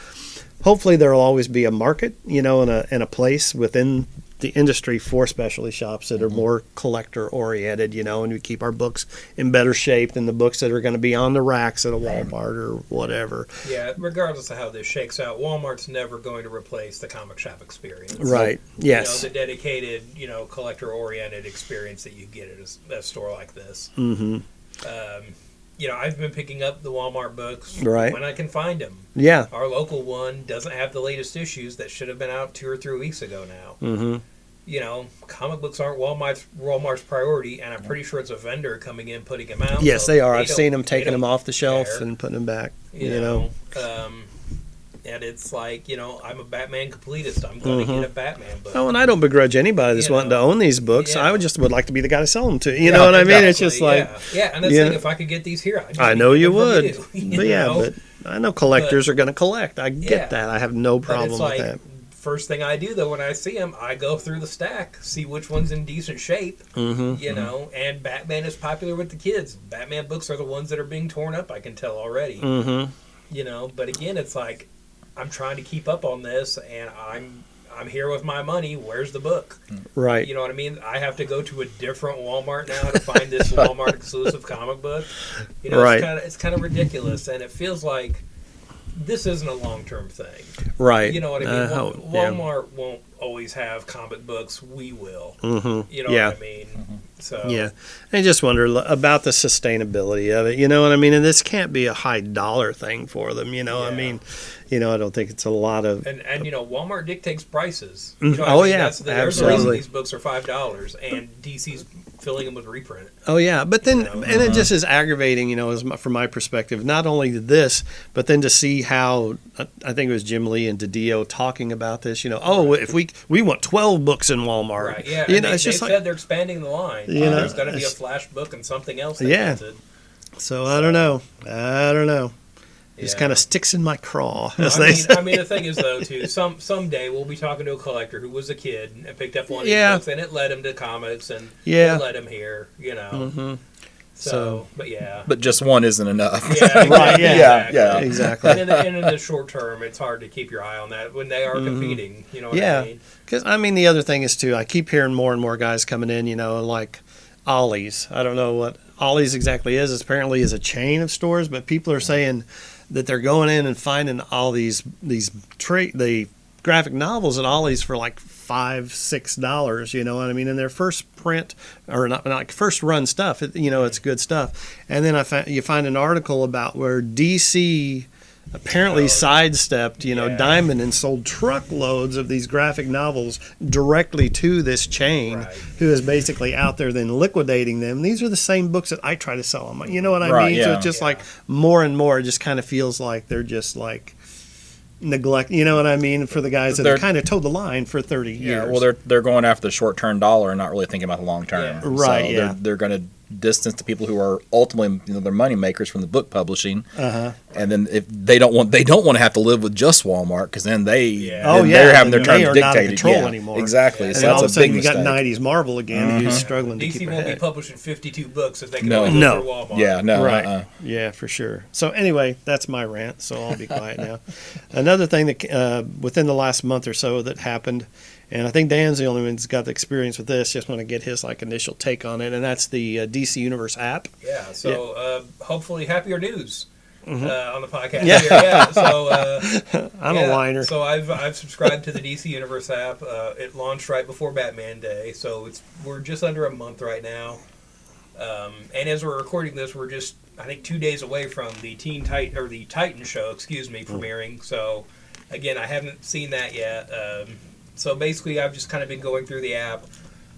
hopefully there will always be a market, and a place within the industry for specialty shops that are more collector oriented, and we keep our books in better shape than the books that are going to be on the racks at a Walmart or whatever. Yeah, regardless of how this shakes out, Walmart's never going to replace the comic shop experience. Right. Yes. The dedicated, collector oriented experience that you get at a store like this. Mm-hmm. I've been picking up the Walmart books when I can find them. Yeah. Our local one doesn't have the latest issues that should have been out 2 or 3 weeks ago now. Mm-hmm. Comic books aren't Walmart's priority, and I'm pretty sure it's a vendor coming in putting them out. Yes, so they are. I've seen them taking them off the shelf and putting them back. And it's like, I'm a Batman completist. I'm going to get a Batman book. Oh, and I don't begrudge anybody that's wanting to own these books. Yeah. I would like to be the guy to sell them to. You know what I mean? It's just like... Yeah, and that's the thing, if I could get these here, I know you would. But I know collectors are going to collect. I get that. I have no problem with that. First thing I do, though, when I see them, I go through the stack, see which one's in decent shape, and Batman is popular with the kids. Batman books are the ones that are being torn up, I can tell already. But again, it's like, I'm trying to keep up on this, and I'm here with my money. Where's the book? Right. You know what I mean? I have to go to a different Walmart now to find this Walmart exclusive comic book. Right. It's kind of ridiculous, and it feels like this isn't a long-term thing. Right. You know what I mean? Walmart won't always have comic books. We will. You know what I mean? So yeah, I just wonder about the sustainability of it. You know what I mean? And this can't be a high dollar thing for them. I mean, I don't think it's a lot of. And Walmart dictates prices. Absolutely. There's the reason these books are $5, and DC's filling them with reprint. Oh yeah, but then and it just is aggravating. From my perspective, not only this, but then to see how I think it was Jim Lee and DiDio talking about this. If we want 12 books in Walmart. Right. Yeah. It's just said they're expanding the line. There's going to be a flash book and something else. So I don't know. Just kind of sticks in my craw. I mean, the thing is, though, too, someday we'll be talking to a collector who was a kid and picked up one of these books, and it led him to comics, and it led him here, But just one isn't enough. Yeah, right. Yeah, exactly. And in the short term, it's hard to keep your eye on that when they are competing. You know what I mean? Because the other thing is too, I keep hearing more and more guys coming in. Like Ollie's. I don't know what Ollie's exactly is. It apparently is a chain of stores, but people are saying that they're going in and finding all the graphic novels at Ollie's for like $5-6, you know what I mean? And their first print, or not like first run stuff, it's good stuff. And then you find an article about where DC apparently sidestepped, Diamond, and sold truckloads of these graphic novels directly to this chain, who is basically out there then liquidating them. These are the same books that I try to sell them. You know what I mean? Yeah. So it's just like more and more, it just kind of feels like they're just like neglect. You know what I mean? For the guys that have kind of towed the line for 30 years. Yeah, well, they're going after the short-term dollar and not really thinking about the long term. Yeah. Right. So Yeah. they're going to distance the people who are ultimately they're money makers from the book publishing. And then if they don't want to have to live with just Walmart, because then they're having their terms they are not in dictated. control anymore. Exactly. And So then all of a that's a sudden big you got mistake. 90s Marvel again, who's struggling to DC keep won't be ahead. publishing 52 books if they can No. only No. go through Walmart. Yeah, no, Right. Yeah, for sure. So anyway, that's my rant. So I'll be quiet now. Another thing that within the last month or so that happened, and I think Dan's the only one who's got the experience with this. Just want to get his initial take on it, and that's the DC Universe app. Yeah. So hopefully happier news on the podcast. Yeah. Here. Yeah. So I'm a whiner. So I've subscribed to the DC Universe app. It launched right before Batman Day, so we're just under a month right now. And as we're recording this, we're just I think 2 days away from the Titan show, premiering. So again, I haven't seen that yet. So basically, I've just kind of been going through the app.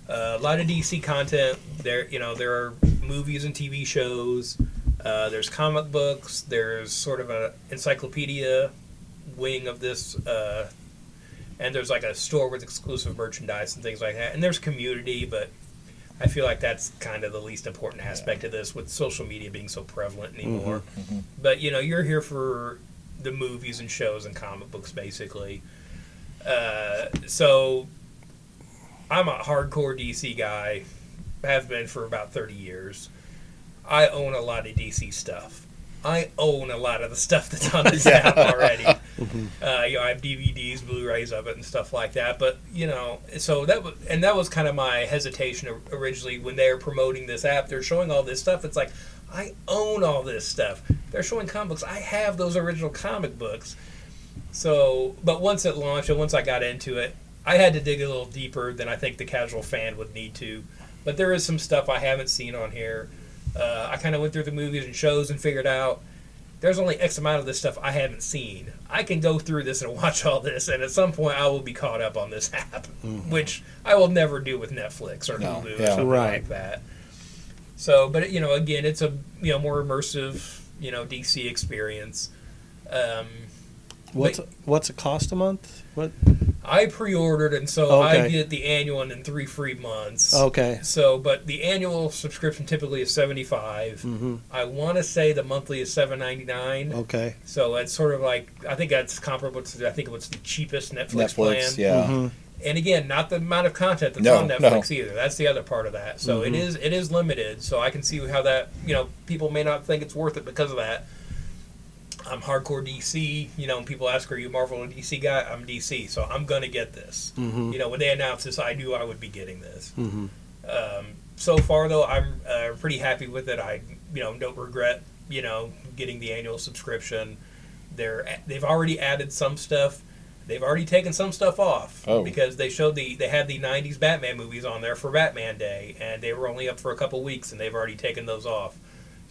A lot of DC content. There are movies and TV shows. There's comic books. There's sort of an encyclopedia wing of this, and there's like a store with exclusive merchandise and things like that. And there's community, but I feel like that's kind of the least important aspect of this, with social media being so prevalent anymore. But you're here for the movies and shows and comic books, basically. So I'm a hardcore DC guy, have been for about 30 years. I own a lot of DC stuff. I own a lot of the stuff that's on this app already. I have DVDs, Blu-rays of it, and stuff like that. But so that was kind of my hesitation originally when they were promoting this app. They're showing all this stuff. It's like, I own all this stuff. They're showing comic books. I have those original comic books. So, but once it launched and once I got into it, I had to dig a little deeper than I think the casual fan would need to. But there is some stuff I haven't seen on here. I kind of went through the movies and shows and figured out there's only X amount of this stuff I haven't seen. I can go through this and watch all this, and at some point I will be caught up on this app, which I will never do with Netflix or Hulu or something like that. So, but again, it's a more immersive DC experience. What's it cost a month? What? I pre-ordered, and so I get the annual and then 3 free months. Okay. So, but the annual subscription typically is $75. I want to say the monthly is $7.99. Okay. So it's sort of like, I think that's comparable to it was the cheapest Netflix plan. Yeah. And again, not the amount of content that's on Netflix either. That's the other part of that. So it is limited. So I can see how that people may not think it's worth it because of that. I'm hardcore DC, and people ask, are you a Marvel or DC guy? I'm DC, so I'm going to get this. When they announced this, I knew I would be getting this. So far, though, I'm pretty happy with it. I, don't regret, getting the annual subscription. They've already added some stuff. They've already taken some stuff off because they had the 90s Batman movies on there for Batman Day, and they were only up for a couple weeks, and they've already taken those off.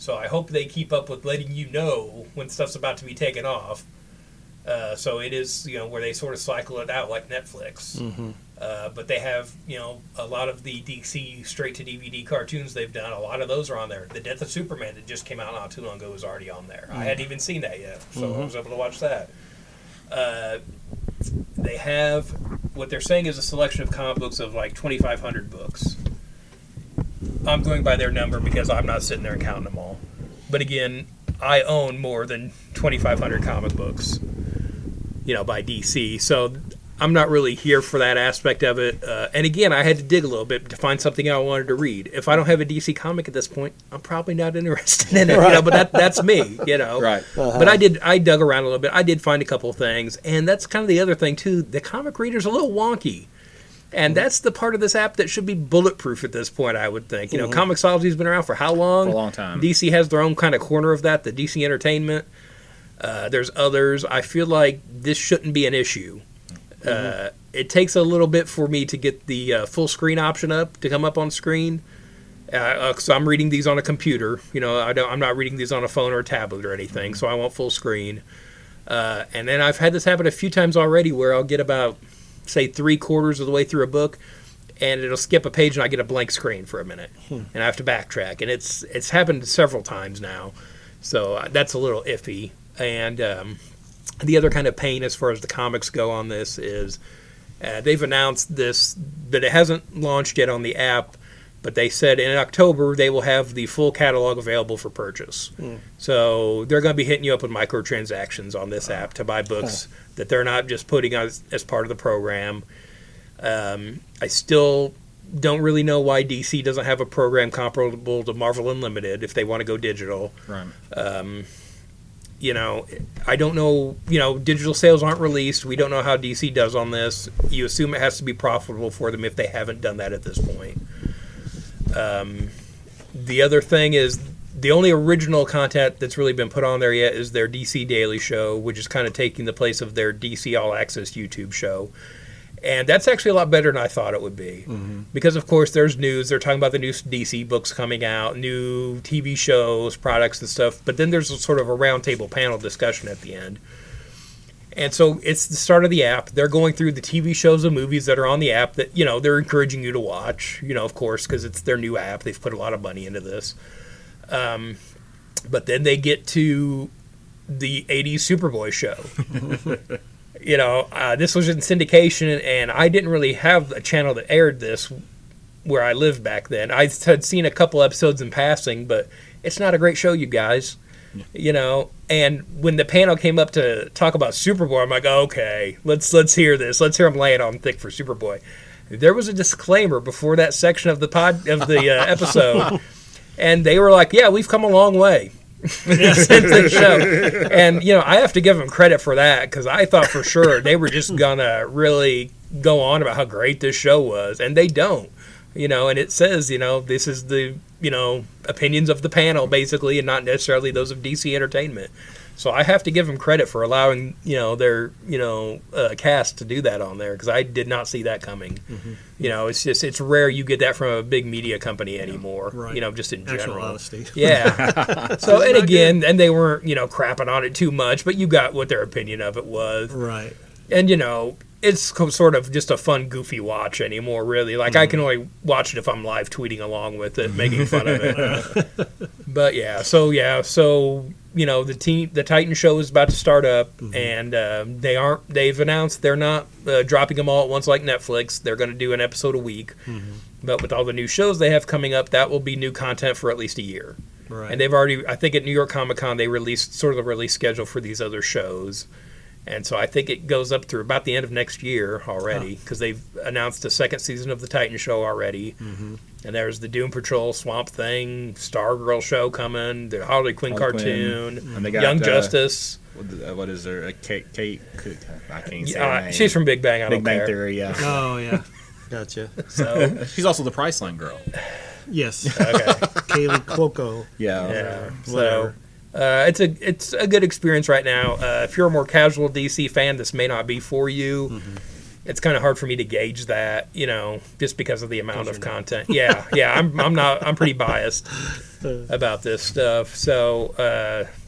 So I hope they keep up with letting you know when stuff's about to be taken off. So it is, where they sort of cycle it out like Netflix. But they have, a lot of the DC straight-to-DVD cartoons they've done. A lot of those are on there. The Death of Superman that just came out not too long ago is already on there. I hadn't even seen that yet, so I was able to watch that. They have, what they're saying is a selection of comic books of like 2,500 books. I'm going by their number because I'm not sitting there and counting them all. But again, I own more than 2,500 comic books, by DC. So I'm not really here for that aspect of it. And again, I had to dig a little bit to find something I wanted to read. If I don't have a DC comic at this point, I'm probably not interested in it. But that's me. Right. But I dug around a little bit. I did find a couple of things, and that's kind of the other thing too. The comic reader's a little wonky. And that's the part of this app that should be bulletproof at this point, I would think. Comixology's been around for how long? For a long time. DC has their own kind of corner of that, the DC Entertainment. There's others. I feel like this shouldn't be an issue. It takes a little bit for me to get the full screen option up to come up on screen. So I'm reading these on a computer. I'm not reading these on a phone or a tablet or anything. So I want full screen. And then I've had this happen a few times already where I'll get about, say, 3/4 of the way through a book, and it'll skip a page and I get a blank screen for a minute, and I have to backtrack. And it's happened several times now. So that's a little iffy. And the other kind of pain as far as the comics go on this is they've announced this, but it hasn't launched yet on the app. But they said in October they will have the full catalog available for purchase. So they're going to be hitting you up with microtransactions on this app to buy books that they're not just putting as part of the program. I still don't really know why DC doesn't have a program comparable to Marvel Unlimited if they want to go digital. Right. I don't know. Digital sales aren't released. We don't know how DC does on this. You assume it has to be profitable for them if they haven't done that at this point. The other thing is the only original content that's really been put on there yet is their DC Daily Show, which is kind of taking the place of their DC All Access YouTube show. And that's actually a lot better than I thought it would be. Because, of course, there's news. They're talking about the new DC books coming out, new TV shows, products and stuff. But then there's sort of a roundtable panel discussion at the end. And so it's the start of the app. They're going through the TV shows and movies that are on the app that, they're encouraging you to watch, of course, because it's their new app. They've put a lot of money into this. But then they get to the 80s Superboy show. This was in syndication, and I didn't really have a channel that aired this where I lived back then. I had seen a couple episodes in passing, but it's not a great show, you guys. And when the panel came up to talk about Superboy, I'm like, okay, let's hear this. Let's hear him lay it on thick for Superboy. There was a disclaimer before that section of the episode, and they were like, yeah, we've come a long way since the show. And I have to give them credit for that, because I thought for sure they were just gonna really go on about how great this show was, and they don't. And it says, this is the, opinions of the panel, basically, and not necessarily those of DC Entertainment. So I have to give them credit for allowing, their, cast to do that on there, because I did not see that coming. It's rare you get that from a big media company anymore, right. Just in general. Actual honesty. Yeah. So, and again, and they weren't, crapping on it too much, but you got what their opinion of it was. Right. And, it's sort of just a fun, goofy watch anymore, really. Like, I can only watch it if I'm live tweeting along with it, making fun of it. But, the Titan show is about to start up, and they've announced they're not dropping them all at once like Netflix. They're going to do an episode a week. But with all the new shows they have coming up, that will be new content for at least a year. Right. And they've already, I think at New York Comic Con, they released sort of the release schedule for these other shows. And so I think it goes up through about the end of next year already, because they've announced a second season of the Titan show already. And there's the Doom Patrol, Swamp Thing, Stargirl show coming, the Harley Quinn cartoon, and they got, Young Justice. What is there? Kate I can't say her name. She's from Big Bang. Big Bang Theory, yeah. Oh, yeah. Gotcha. So she's also the Priceline girl. Yes. Okay. Kaylee Cuoco. Yeah. So it's a good experience right now. If you're a more casual DC fan, this may not be for you. It's kind of hard for me to gauge that, just because of the amount of content. I'm pretty biased about this stuff. So,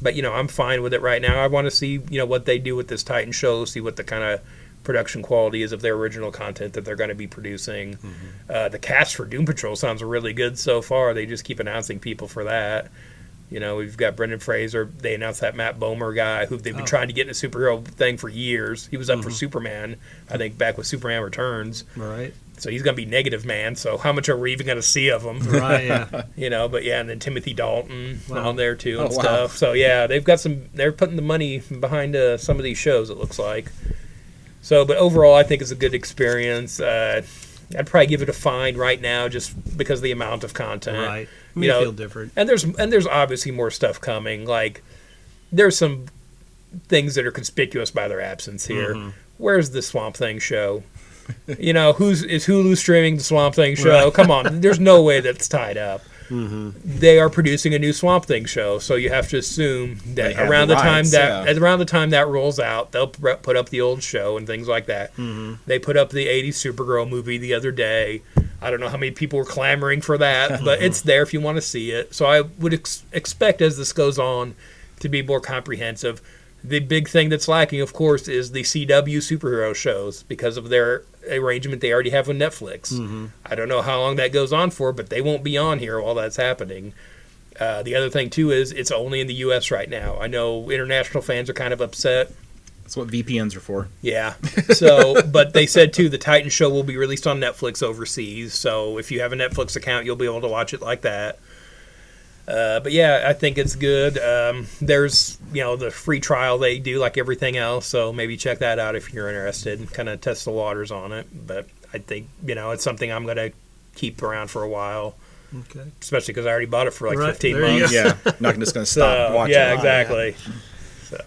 but I'm fine with it right now. I want to see, what they do with this Titan show, see what the kind of production quality is of their original content that they're going to be producing. The cast for Doom Patrol sounds really good so far. They just keep announcing people for that. We've got Brendan Fraser. They announced that Matt Bomer guy who they've been trying to get in a superhero thing for years. He was up for Superman, I think, back with Superman Returns. Right. So he's going to be Negative Man. So how much are we even going to see of him? Right, yeah. But yeah, and then Timothy Dalton on there too and stuff. So yeah, they've got they're putting the money behind some of these shows, it looks like. So, but overall, I think it's a good experience. I'd probably give it a find right now, just because of the amount of content. Right. Feel different. And there's obviously more stuff coming. Like, there's some things that are conspicuous by their absence here. Where's the Swamp Thing show? Is Hulu streaming the Swamp Thing show? Right. Come on, there's no way that's tied up. they are producing a new Swamp Thing show. So you have to assume that around the time that rolls out, they'll put up the old show and things like that. They put up the 80s Supergirl movie the other day. I don't know how many people were clamoring for that, but it's there if you want to see it. So I would expect as this goes on to be more comprehensive. The big thing that's lacking, of course, is the CW superhero shows because of their arrangement they already have with Netflix. I don't know how long that goes on for, but they won't be on here while that's happening. The other thing, too, is it's only in the U.S. right now. I know international fans are kind of upset. That's what VPNs are for. Yeah. So, but they said, too, the Titan show will be released on Netflix overseas. So if you have a Netflix account, you'll be able to watch it like that. But yeah, I think it's good. There's, the free trial they do like everything else. So maybe check that out if you're interested and kind of test the waters on it. But I think, it's something I'm going to keep around for a while. Okay. Especially because I already bought it for 15 months. Yeah. Not just going to stop watching. Yeah, exactly. So.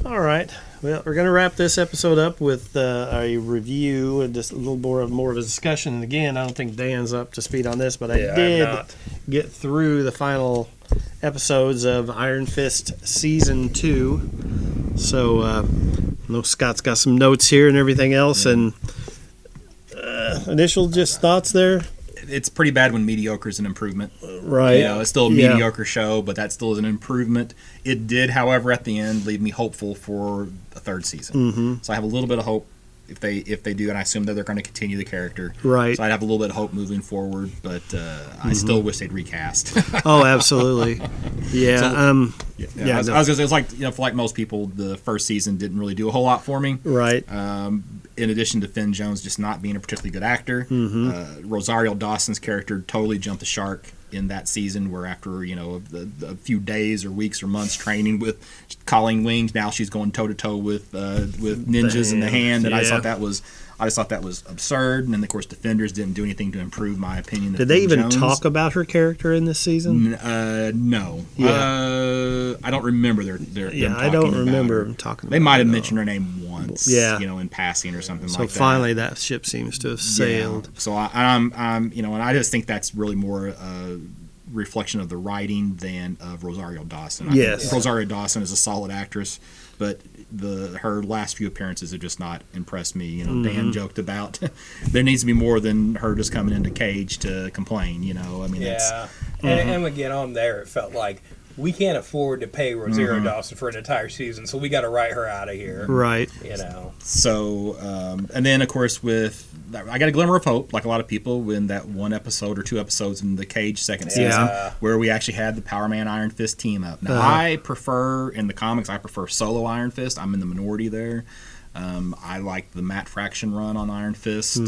All right. Well, we're going to wrap this episode up with a review and just a little more of a discussion. And again, I don't think Dan's up to speed on this, but I did get through the final episodes of Iron Fist Season 2. So, I know Scott's got some notes here and everything else. And initial just thoughts there? It's pretty bad when mediocre is an improvement. Right. It's still a mediocre show, but that still is an improvement. It did, however, at the end, leave me hopeful for a third season. So I have a little bit of hope if they do, and I assume that they're going to continue the character. Right. So I'd have a little bit of hope moving forward, but I still wish they'd recast. Oh, absolutely. Yeah. I was going to say, it's like, for like most people, the first season didn't really do a whole lot for me. Right. In addition to Finn Jones just not being a particularly good actor, Rosario Dawson's character totally jumped the shark in that season, where after a few days or weeks or months training with Colleen Wings, now she's going toe to toe with ninjas in the hand, and I just thought that was absurd. And then of course Defenders didn't do anything to improve my opinion. Did they even talk about her character in this season? No. Yeah. I don't remember them I don't remember them talking. They might have mentioned her name once. Yeah. In passing or something like that. So finally, that ship seems to have sailed. Yeah. So I'm and I just think that's really more a reflection of the writing than of Rosario Dawson. I think Rosario Dawson is a solid actress, but her last few appearances have just not impressed me. Dan joked about there needs to be more than her just coming into Cage to complain. And again on there, it felt like we can't afford to pay Rosario Dawson for an entire season, so we got to write her out of here. Right. So, and then of course I got a glimmer of hope, like a lot of people, when that one episode or two episodes in the Cage second season, where we actually had the Power Man Iron Fist team up. Now, I prefer, in the comics, solo Iron Fist. I'm in the minority there. I like the Matt Fraction run on Iron Fist,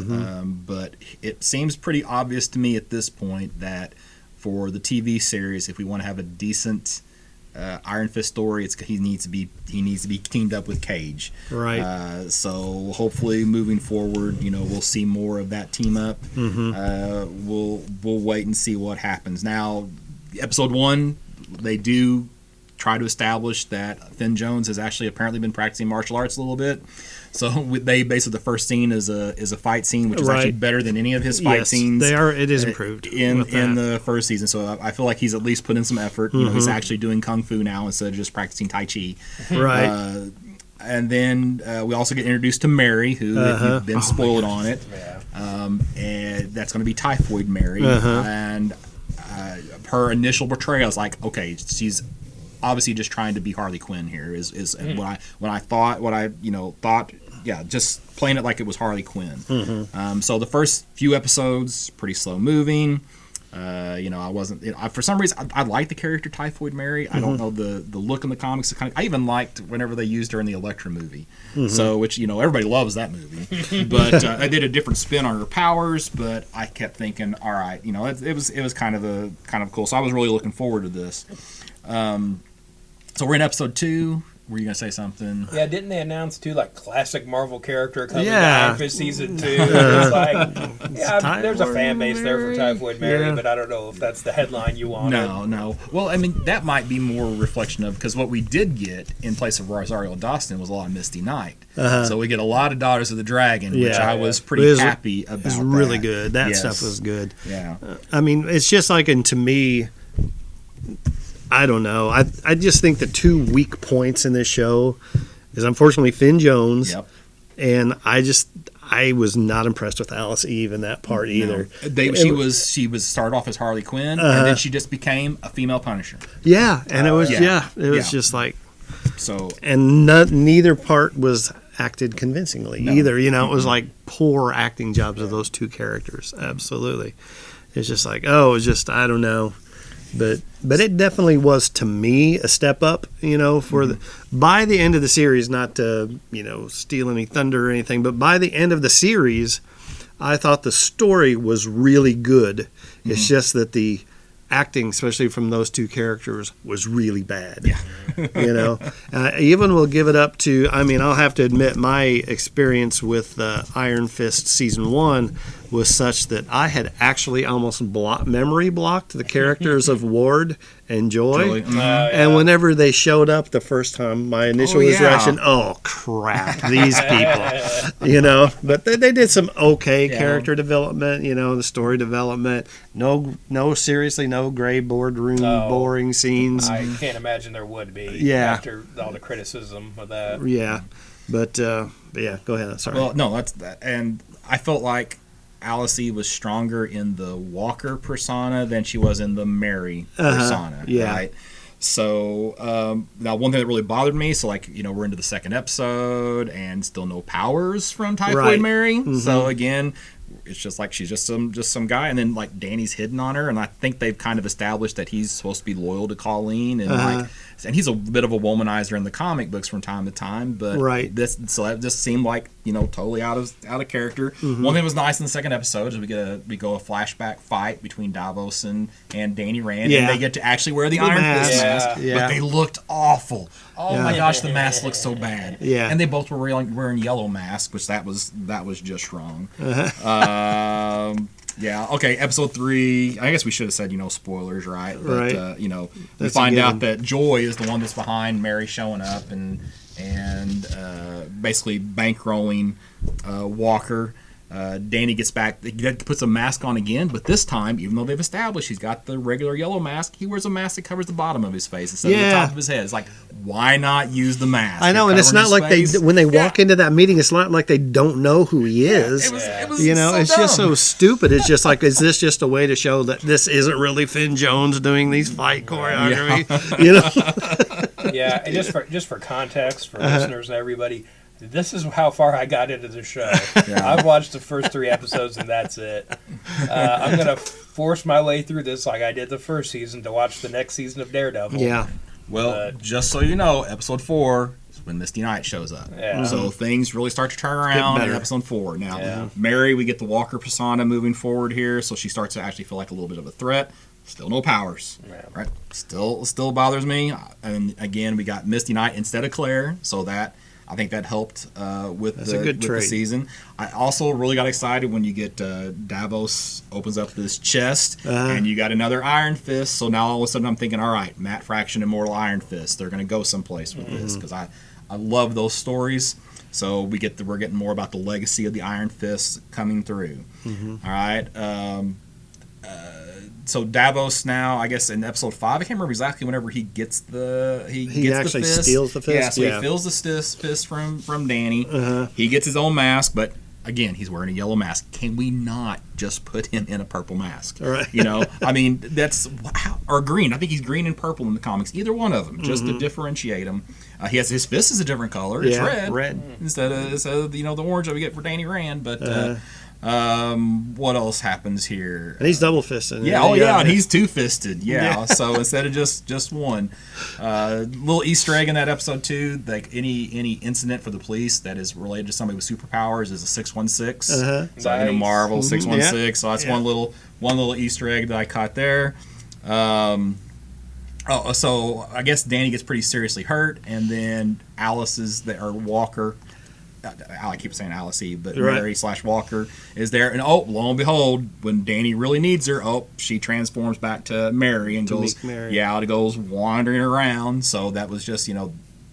but it seems pretty obvious to me at this point that for the TV series, if we want to have a decent Iron Fist story, he needs to be teamed up with Cage. Right. So hopefully, moving forward, we'll see more of that team up. We'll wait and see what happens. Now, episode 1, they do try to establish that Finn Jones has actually apparently been practicing martial arts a little bit. So they basically, the first scene is a fight scene, which is actually better than any of his fight scenes. It is improved in the first season. So I feel like he's at least put in some effort. He's actually doing kung fu now instead of just practicing tai chi. Right. And then we also get introduced to Mary, who if you've been spoiled on it, and that's going to be Typhoid Mary. And her initial portrayal is like, okay, she's obviously just trying to be Harley Quinn here. What I thought, just playing it like it was Harley Quinn. So the first few episodes pretty slow moving. I wasn't. For some reason, I like the character Typhoid Mary. I don't know the look in the comics. I even liked whenever they used her in the Elektra movie. So which everybody loves that movie. But I did a different spin on her powers. But I kept thinking, all right, it was kind of cool. So I was really looking forward to this. So we're in episode 2. Were you gonna say something? Yeah, didn't they announce too like classic Marvel character coming Yeah. back for season 2? It's like, yeah, there's a Typhoid fan base there for Mary. Typhoid Mary, Yeah. but I don't know if that's the headline you wanted. No. Well, I mean, that might be more a reflection of, because what we did get in place of Rosario Dawson was a lot of Misty Knight. So we get a lot of Daughters of the Dragon, which Yeah. I was pretty It happy about. It was really that. good. That Yes. stuff was good. Yeah. I mean, it's just like, and to me, I don't know. I just think the two weak points in this show is unfortunately Finn Jones, Yep. and I was not impressed with Alice Eve in that part either. No. She was started off as Harley Quinn, and then she just became a female Punisher. Yeah, and it was yeah. it was Yeah. just like, So and neither part was acted convincingly either. You know, it was like poor acting jobs of those two characters. Absolutely, it's just like, oh, it's just, I don't know. But it definitely was, to me, a step up, you know, for by the end of the series, not to, you know, steal any thunder or anything, but by the end of the series, I thought the story was really good. It's just that the acting, especially from those two characters, was really bad. Yeah. You know, even will give it up to, I mean, I'll have to admit my experience with Iron Fist season 1 was such that I had actually almost memory blocked the characters of Ward and Joy. And whenever they showed up the first time, my initial reaction, oh crap, these people, you know. But they did some okay character development, you know, the story development. No, seriously, no gray boardroom boring scenes. I can't imagine there would be after all the criticism of that. Yeah, but yeah, go ahead. I'm sorry. Well, no, that's that. And I felt like Alice Eve was stronger in the Walker persona than she was in the Mary persona. Yeah. Right. So now, one thing that really bothered me. So, like, you know, we're into the second episode and still no powers from Typhoid Mary. So again, it's just like she's just some guy, and then like Danny's hidden on her, and I think they've kind of established that he's supposed to be loyal to Colleen, and and he's a bit of a womanizer in the comic books from time to time, but that just seemed like, you know, totally out of character. One thing that was nice in the second episode is we go a flashback fight between Davos and Danny Rand, and they get to actually wear the Iron Fist mask, but they looked awful. Oh my gosh, the mask looked so bad. Yeah, and they both were wearing yellow masks, which that was just wrong. Yeah. Okay. Episode 3. I guess we should have said, you know, spoilers, right? But, you know, we find out that Joy is the one that's behind Mary showing up and basically bankrolling Walker. Danny gets back. He puts a mask on again, but this time, even though they've established he's got the regular yellow mask, he wears a mask that covers the bottom of his face instead of the top of his head. It's like, why not use the mask? I know, and it's not like when they walk into that meeting, it's not like they don't know who he is. It was you know, so it's dumb. just so stupid. It's just like, is this just a way to show that this isn't really Finn Jones doing these fight choreography? You know? Yeah, and just for context for listeners and everybody, this is how far I got into the show. I've watched the first 3 episodes, and that's it. I'm going to force my way through this like I did the first season to watch the next season of Daredevil. Yeah. Well, just so you know, episode 4 is when Misty Knight shows up. Yeah. So things really start to turn around in episode 4. Now, Mary, we get the Walker persona moving forward here, so she starts to actually feel like a little bit of a threat. Still no powers, right? Still bothers me. And again, we got Misty Knight instead of Claire, so that I think that helped with the season. I also really got excited when you get Davos opens up this chest and you got another Iron Fist. So now all of a sudden I'm thinking, all right, Matt Fraction, Immortal Iron Fist. They're going to go someplace with this because I love those stories. So we're getting more about the legacy of the Iron Fist coming through. All right. So Davos now, I guess in episode 5, I can't remember exactly whenever he gets the he actually fist. steals the fist. Yeah, so he steals the fist from Danny. He gets his own mask, but again, he's wearing a yellow mask. Can we not just put him in a purple mask? Right. You know, I mean, or green. I think he's green and purple in the comics. Either one of them, just to differentiate him. He has his fist is a different color. It's red instead of you know the orange that we get for Danny Rand, but. What else happens here? And he's double fisted. Yeah, and he's 2-fisted. Yeah. So instead of just one, little Easter egg in that episode too. Like any incident for the police that is related to somebody with superpowers is a 616. So in a Marvel 616. So that's one little Easter egg that I caught there. Oh, so I guess Danny gets pretty seriously hurt, and then Walker. I keep saying Alice Eve, but Right. Mary/Walker is there, and lo and behold, when Danny really needs her, she transforms back to Mary and goes, meet Mary. it goes wandering around. So that was just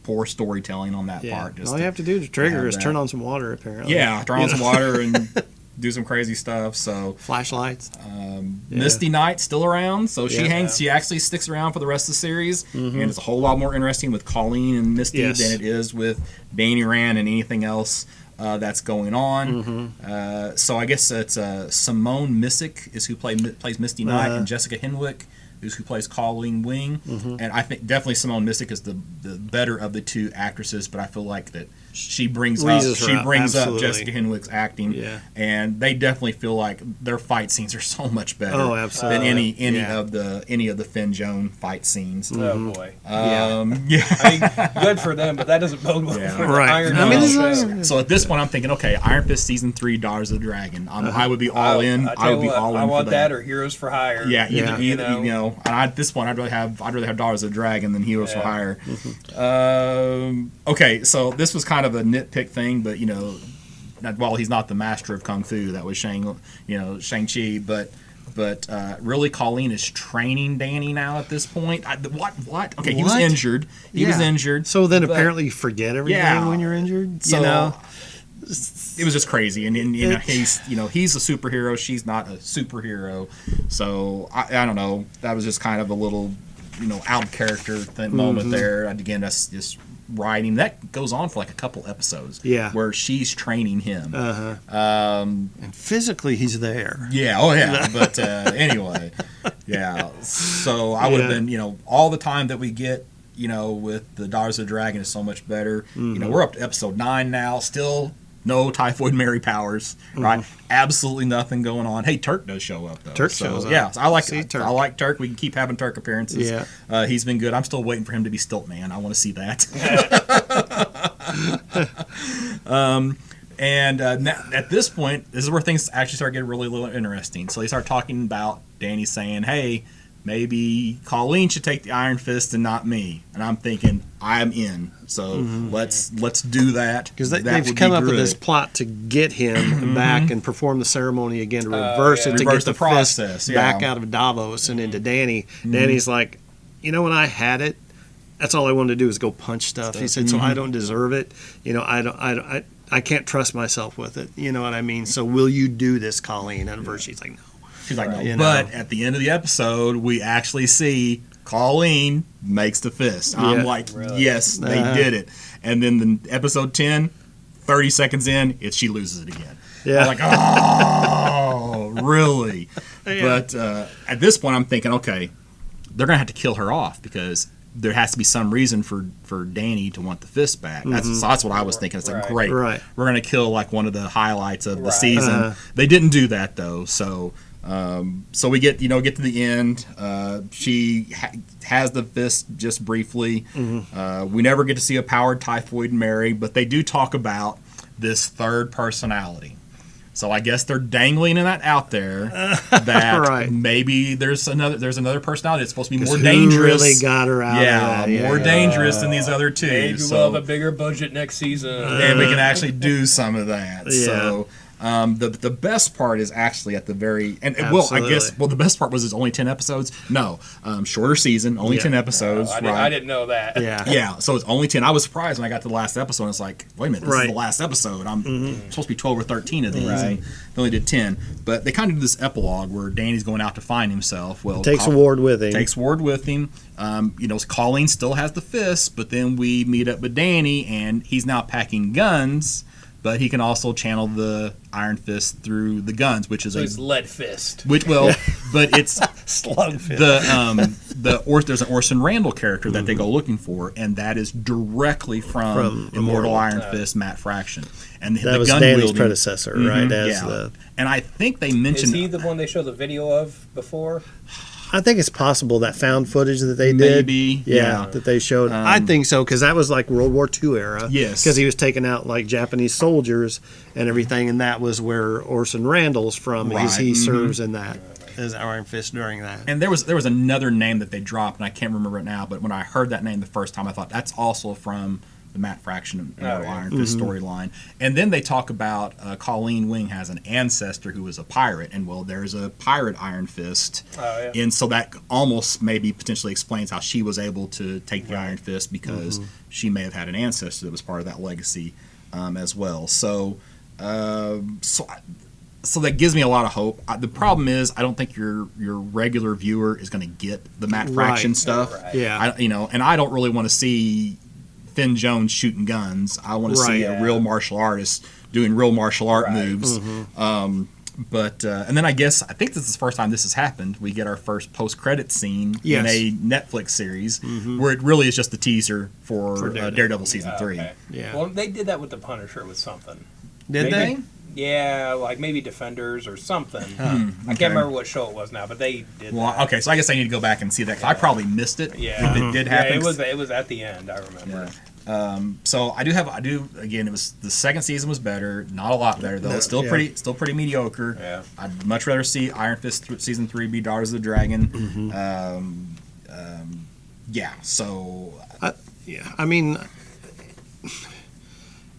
poor storytelling on that Yeah. part. Just All you have to do to trigger have is that. turn on some water, apparently. Yeah, turn on some water and do some crazy stuff. So Flashlights. Misty Knight's still around, so she Yeah. hangs. She actually sticks around for the rest of the series, and it's a whole lot more interesting with Colleen and Misty Yes. than it is with Danny Rand and anything else that's going on. So I guess it's Simone Missick is who plays Misty Knight, and Jessica Henwick is who plays Colleen Wing. And I think definitely Simone Missick is the better of the two actresses, but I feel like that she brings up Absolutely. Jessica Henwick's acting, Yeah. and they definitely feel like their fight scenes are so much better Oh, absolutely. than any Yeah. of the Finn Joan fight scenes. Oh boy. Yeah. I mean, good for them, but that doesn't bode well Yeah. for Right. Iron I mean, Fist this show. is- So at this point, I'm thinking, okay, Iron Fist season 3, Daughters of the Dragon. I would be all in. I I would be all in I for want that. that or Heroes for Hire. Yeah, Yeah. either. And at this point, I'd rather have Daughters of the Dragon than Heroes for Yeah. Hire. Okay, so this was kind of a nitpick thing, but while he's not the master of kung fu, that was Shang-Chi, but really, Colleen is training Danny now at this point. What? Okay, he was What? injured. He was Yeah. injured. So then but- apparently you forget everything Yeah. when you're injured. So, You know? it was just crazy, and he's a superhero. She's not a superhero, so I don't know. That was just kind of a little out of character moment there. And again, that's just writing that goes on for like a couple episodes. Yeah. where she's training him. And physically he's there. Yeah. Oh yeah. But anyway, yeah. So I would have been all the time that we get. With the Daughters of the Dragon is so much better. We're up to episode 9 now. Still no Typhoid Mary powers, right? Absolutely nothing going on. Hey, Turk does show up though. Turk shows up. Yeah, so I like See Turk. I like Turk. We can keep having Turk appearances. Yeah. He's been good. I'm still waiting for him to be Stiltman. I want to see that. And now, at this point, this is where things actually start getting really little interesting. So they start talking about Danny saying, "Hey, maybe Colleen should take the Iron Fist and not me." And I'm thinking, I'm in. So let's do that. Because That they've would come be up with good. this plot to get him back and perform the ceremony again to reverse it, to Reverse get the the fist process, back yeah. out of Davos and into Danny. Danny's like, when I had it, that's all I wanted to do was go punch stuff. He said, so I don't deserve it. I can't trust myself with it. You know what I mean? So will you do this, Colleen? And at first she's like, no. She's like, no. You But know. at the end of the episode, we actually see Colleen makes the fist. I'm Yeah. like, yes, they did it. And then the episode 10, 30 seconds in, she loses it again. Yeah. I'm like, oh, really? Yeah. But at this point, I'm thinking, okay, they're going to have to kill her off because there has to be some reason for Danny to want the fist back. That's what I was thinking. It's like, great. Right. We're going to kill like one of the highlights of the season. They didn't do that though. So we get to the end. She has the fist just briefly. We never get to see a powered Typhoid Mary, but they do talk about this third personality. So I guess they're dangling that out there that Right. maybe there's another personality that's supposed to be more Who dangerous. really got her out of that? More dangerous than these other two. Maybe we'll have a bigger budget next season. And we can actually do some of that. Yeah. So the best part is actually at the very and Absolutely. the best part was it's only 10 episodes. No, shorter season, only 10 episodes. I didn't know that. Yeah. Yeah, so it's only 10. I was surprised when I got to the last episode. And it's like, wait a minute, this is Right. the last episode. I'm supposed to be 12 or 13 of these. And they only did 10. But they kind of do this epilogue where Danny's going out to find himself. Well, Takes Ward with him. Takes Ward with him. Colleen still has the fist, but then we meet up with Danny, and he's now packing guns. But he can also channel the Iron Fist through the guns, which is So it's Lead Fist. but it's Slug fist. there's an Orson Randall character that they go looking for, and that is directly from Immortal Iron Fist, Matt Fraction, and That the was gun Danny's wielding- predecessor, right? As yeah. the, And I think they Is mentioned he the one they show the video of before? I think it's possible that found footage that they did. Maybe, yeah. that they showed. I think so because that was like World War II era. Yes. because he was taking out like Japanese soldiers and everything, and that was where Orson Randall's from. Right. He serves in that. as Iron Fist during that. And there was another name that they dropped, and I can't remember it now. But when I heard that name the first time, I thought that's also from the Matt Fraction Iron Fist storyline. And then they talk about Colleen Wing has an ancestor who was a pirate, and well, there's a pirate Iron Fist, and so that almost maybe potentially explains how she was able to take the Iron Fist, because she may have had an ancestor that was part of that legacy as well. So that gives me a lot of hope. The problem is, I don't think your regular viewer is going to get the Matt Fraction stuff. Yeah, and I don't really want to see Finn Jones shooting guns. I want to see a real martial artist doing real martial art moves. But and then I think this is the first time this has happened. We get our first post-credit scene in a Netflix series where it really is just the teaser for Daredevil season 3. Okay. Yeah. Well, they did that with the Punisher with something. Did they? Yeah, like maybe Defenders or something. I can't remember what show it was now, but they did that. Okay, so I guess I need to go back and see that, 'cause I probably missed it. Yeah. If it did happen. Yeah, it was at the end, I remember. Yeah. So I do again, it was the second season was better, not a lot better though. It's still pretty mediocre. Yeah. I'd much rather see Iron Fist season 3 be Daughters of the Dragon. So I mean,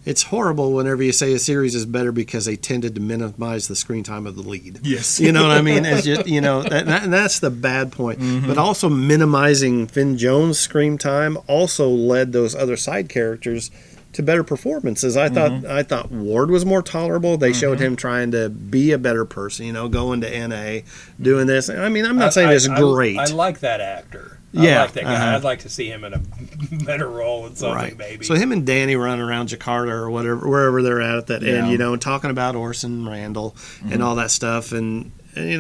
it's horrible whenever you say a series is better because they tended to minimize the screen time of the lead. Yes. You know what I mean? It's just, and that's the bad point. But also minimizing Finn Jones' screen time also led those other side characters to better performances. I thought Ward was more tolerable. They showed him trying to be a better person, going to NA, doing this. I mean, I'm not saying it's great. I like that actor. Yeah, I like that guy. I'd like to see him in a better role in something, maybe. So him and Danny running around Jakarta or whatever, wherever they're at that end, talking about Orson Randall and all that stuff, and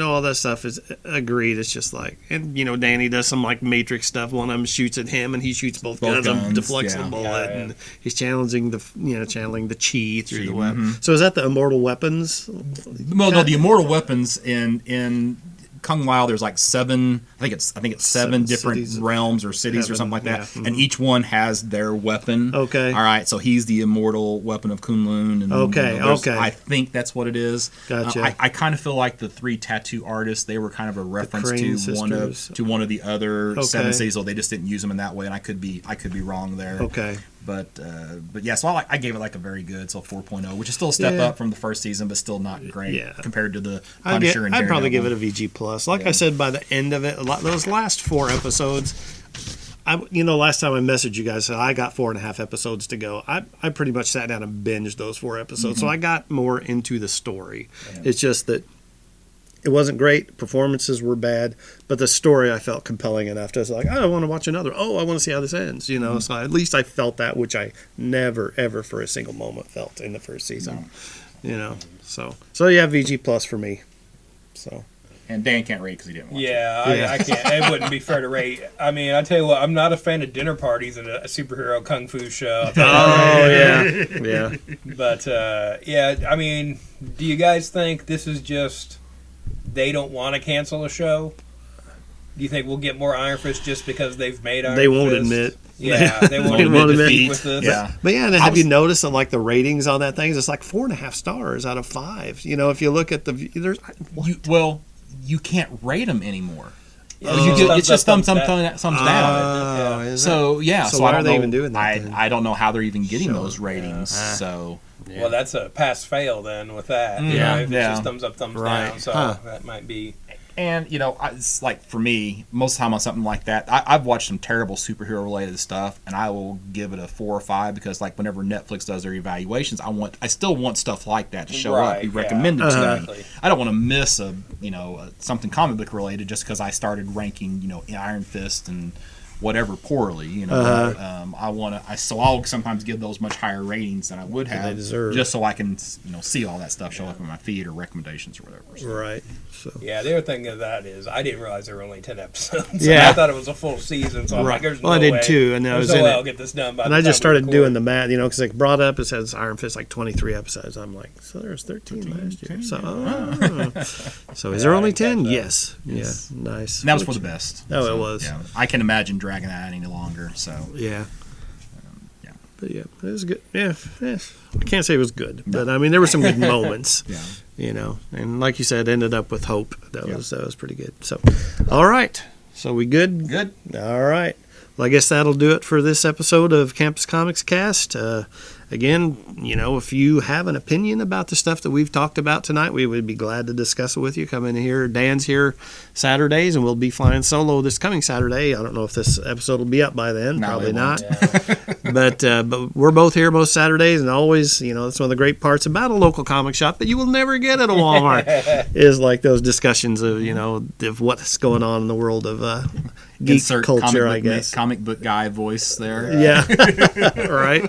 all that stuff is agreed. It's just like, and Danny does some like Matrix stuff. One of them shoots at him, and he shoots both guns and deflects the bullet, and he's channeling the chi through the web. So is that the immortal weapons? Well, no, the immortal weapons in Kung Lao, there's like seven. I think it's seven different realms or cities or something like that, and each one has their weapon. Okay. All right. So he's the immortal weapon of Kunlun. And, okay. I think that's what it is. Gotcha. I kind of feel like the 3 tattoo artists, they were kind of a reference to one of the other 7 cities. So they just didn't use them in that way, and I could be wrong there. Okay. But yeah, so I gave it like a very good, so 4.0, which is still a step up from the first season, but still not great compared to the Punisher and Daredevil. I'd probably give it a VG plus. Like I said, by the end of it, those last 4 episodes, last time I messaged you guys, I got 4.5 episodes to go. I pretty much sat down and binged those 4 episodes, so I got more into the story. Yeah. It's just that it wasn't great. Performances were bad, but the story I felt compelling enough to like, I want to watch another. I want to see how this ends. So at least I felt that, which I never ever for a single moment felt in the first season. So yeah, VG plus for me. So. And Dan can't rate because he didn't watch it. I can't. It wouldn't be fair to rate. I mean, I tell you what, I'm not a fan of dinner parties and a superhero kung fu show. Yeah. But I mean, do you guys think this is just they don't want to cancel a show? Do you think we'll get more Iron Fist just because they've made Iron Fist? They won't admit. Yeah, they won't admit defeat with this. Yeah. But have you noticed that like the ratings on that thing? It's like 4.5 stars out of 5. If you look at there's you can't rate them anymore. Yeah, it's just thumbs down. So why are they even doing that? I don't know how they're even getting those ratings. Well, that's a pass fail then with that. If it's just thumbs up, thumbs down. So that might be. And it's like for me, most of the time on something like that, I've watched some terrible superhero related stuff, and I will give it a 4 or 5 because like whenever Netflix does their evaluations, I still want stuff like that to show up, be recommended to me. I don't want to miss something comic book related just because I started ranking Iron Fist and whatever poorly, I'll sometimes give those much higher ratings than I would have, just so I can see all that stuff show up in my feed or recommendations or whatever. So. Right. So. Yeah, the other thing of that is I didn't realize there were only 10 episodes. Yeah, I thought it was a full season. So I'm like, there's no way. I did too, and I was in it. I'll get this done by. And I just started doing the math, because they brought up it says Iron Fist like 23 episodes. I'm like, so there's 13 last year. So is there only 10? Yes. Yeah. Nice. And that was for the best. Oh, it was. Yeah. I can imagine dragging that out any longer. So yeah. But yeah, it was good. Yeah, I can't say it was good, but I mean there were some good moments. Yeah. You know, and like you said, ended up with hope. That was pretty good. So, all right. So we good? Good. All right. Well, I guess that'll do it for this episode of Campus Comics Cast. Again, you know, if you have an opinion about the stuff that we've talked about tonight, we would be glad to discuss it with you. Come in here. Dan's here Saturdays, and we'll be flying solo this coming Saturday. I don't know if this episode will be up by then. No, Probably it not. won't. But we're both here most Saturdays, and always, you know, that's one of the great parts about a local comic shop that you will never get at a Walmart is like those discussions of, you know, of what's going on in the world of geek Insert culture, I guess. Comic book guy voice there. Yeah. Right.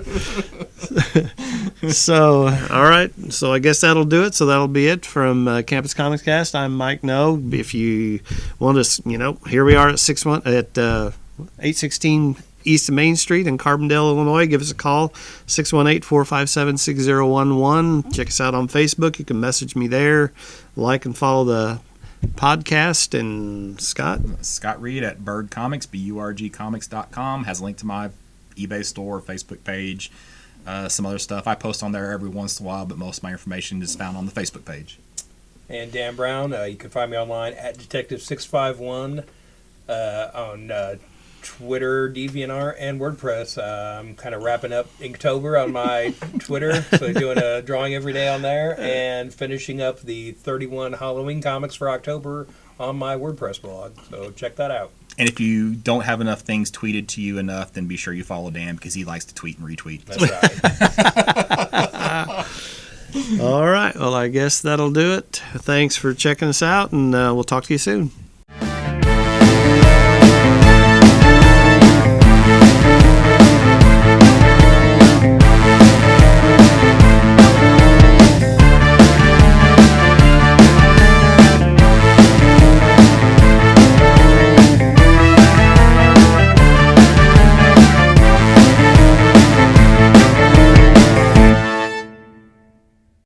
So, all right. So I guess that'll do it. So that'll be it from Campus Comics Cast. I'm Mike No. If you want to, you know, here we are at 816 East of Main Street in Carbondale, Illinois. Give us a call, 618-457-6011. Check us out on Facebook. You can message me there. Like and follow the podcast. And Scott Reed at Bird Comics, burgcomics.com, has a link to my eBay store, Facebook page, some other stuff. I post on there every once in a while, but most of my information is found on the Facebook page. And Dan Brown, you can find me online at Detective651 on Twitter, DeviantArt, and WordPress. I'm kind of wrapping up Inktober on my Twitter, so doing a drawing every day on there, and finishing up the 31 Halloween comics for October on my WordPress blog. So check that out. And if you don't have enough things tweeted to you enough, then be sure you follow Dan because he likes to tweet and retweet. That's right. All right. Well, I guess that'll do it. Thanks for checking us out, and we'll talk to you soon.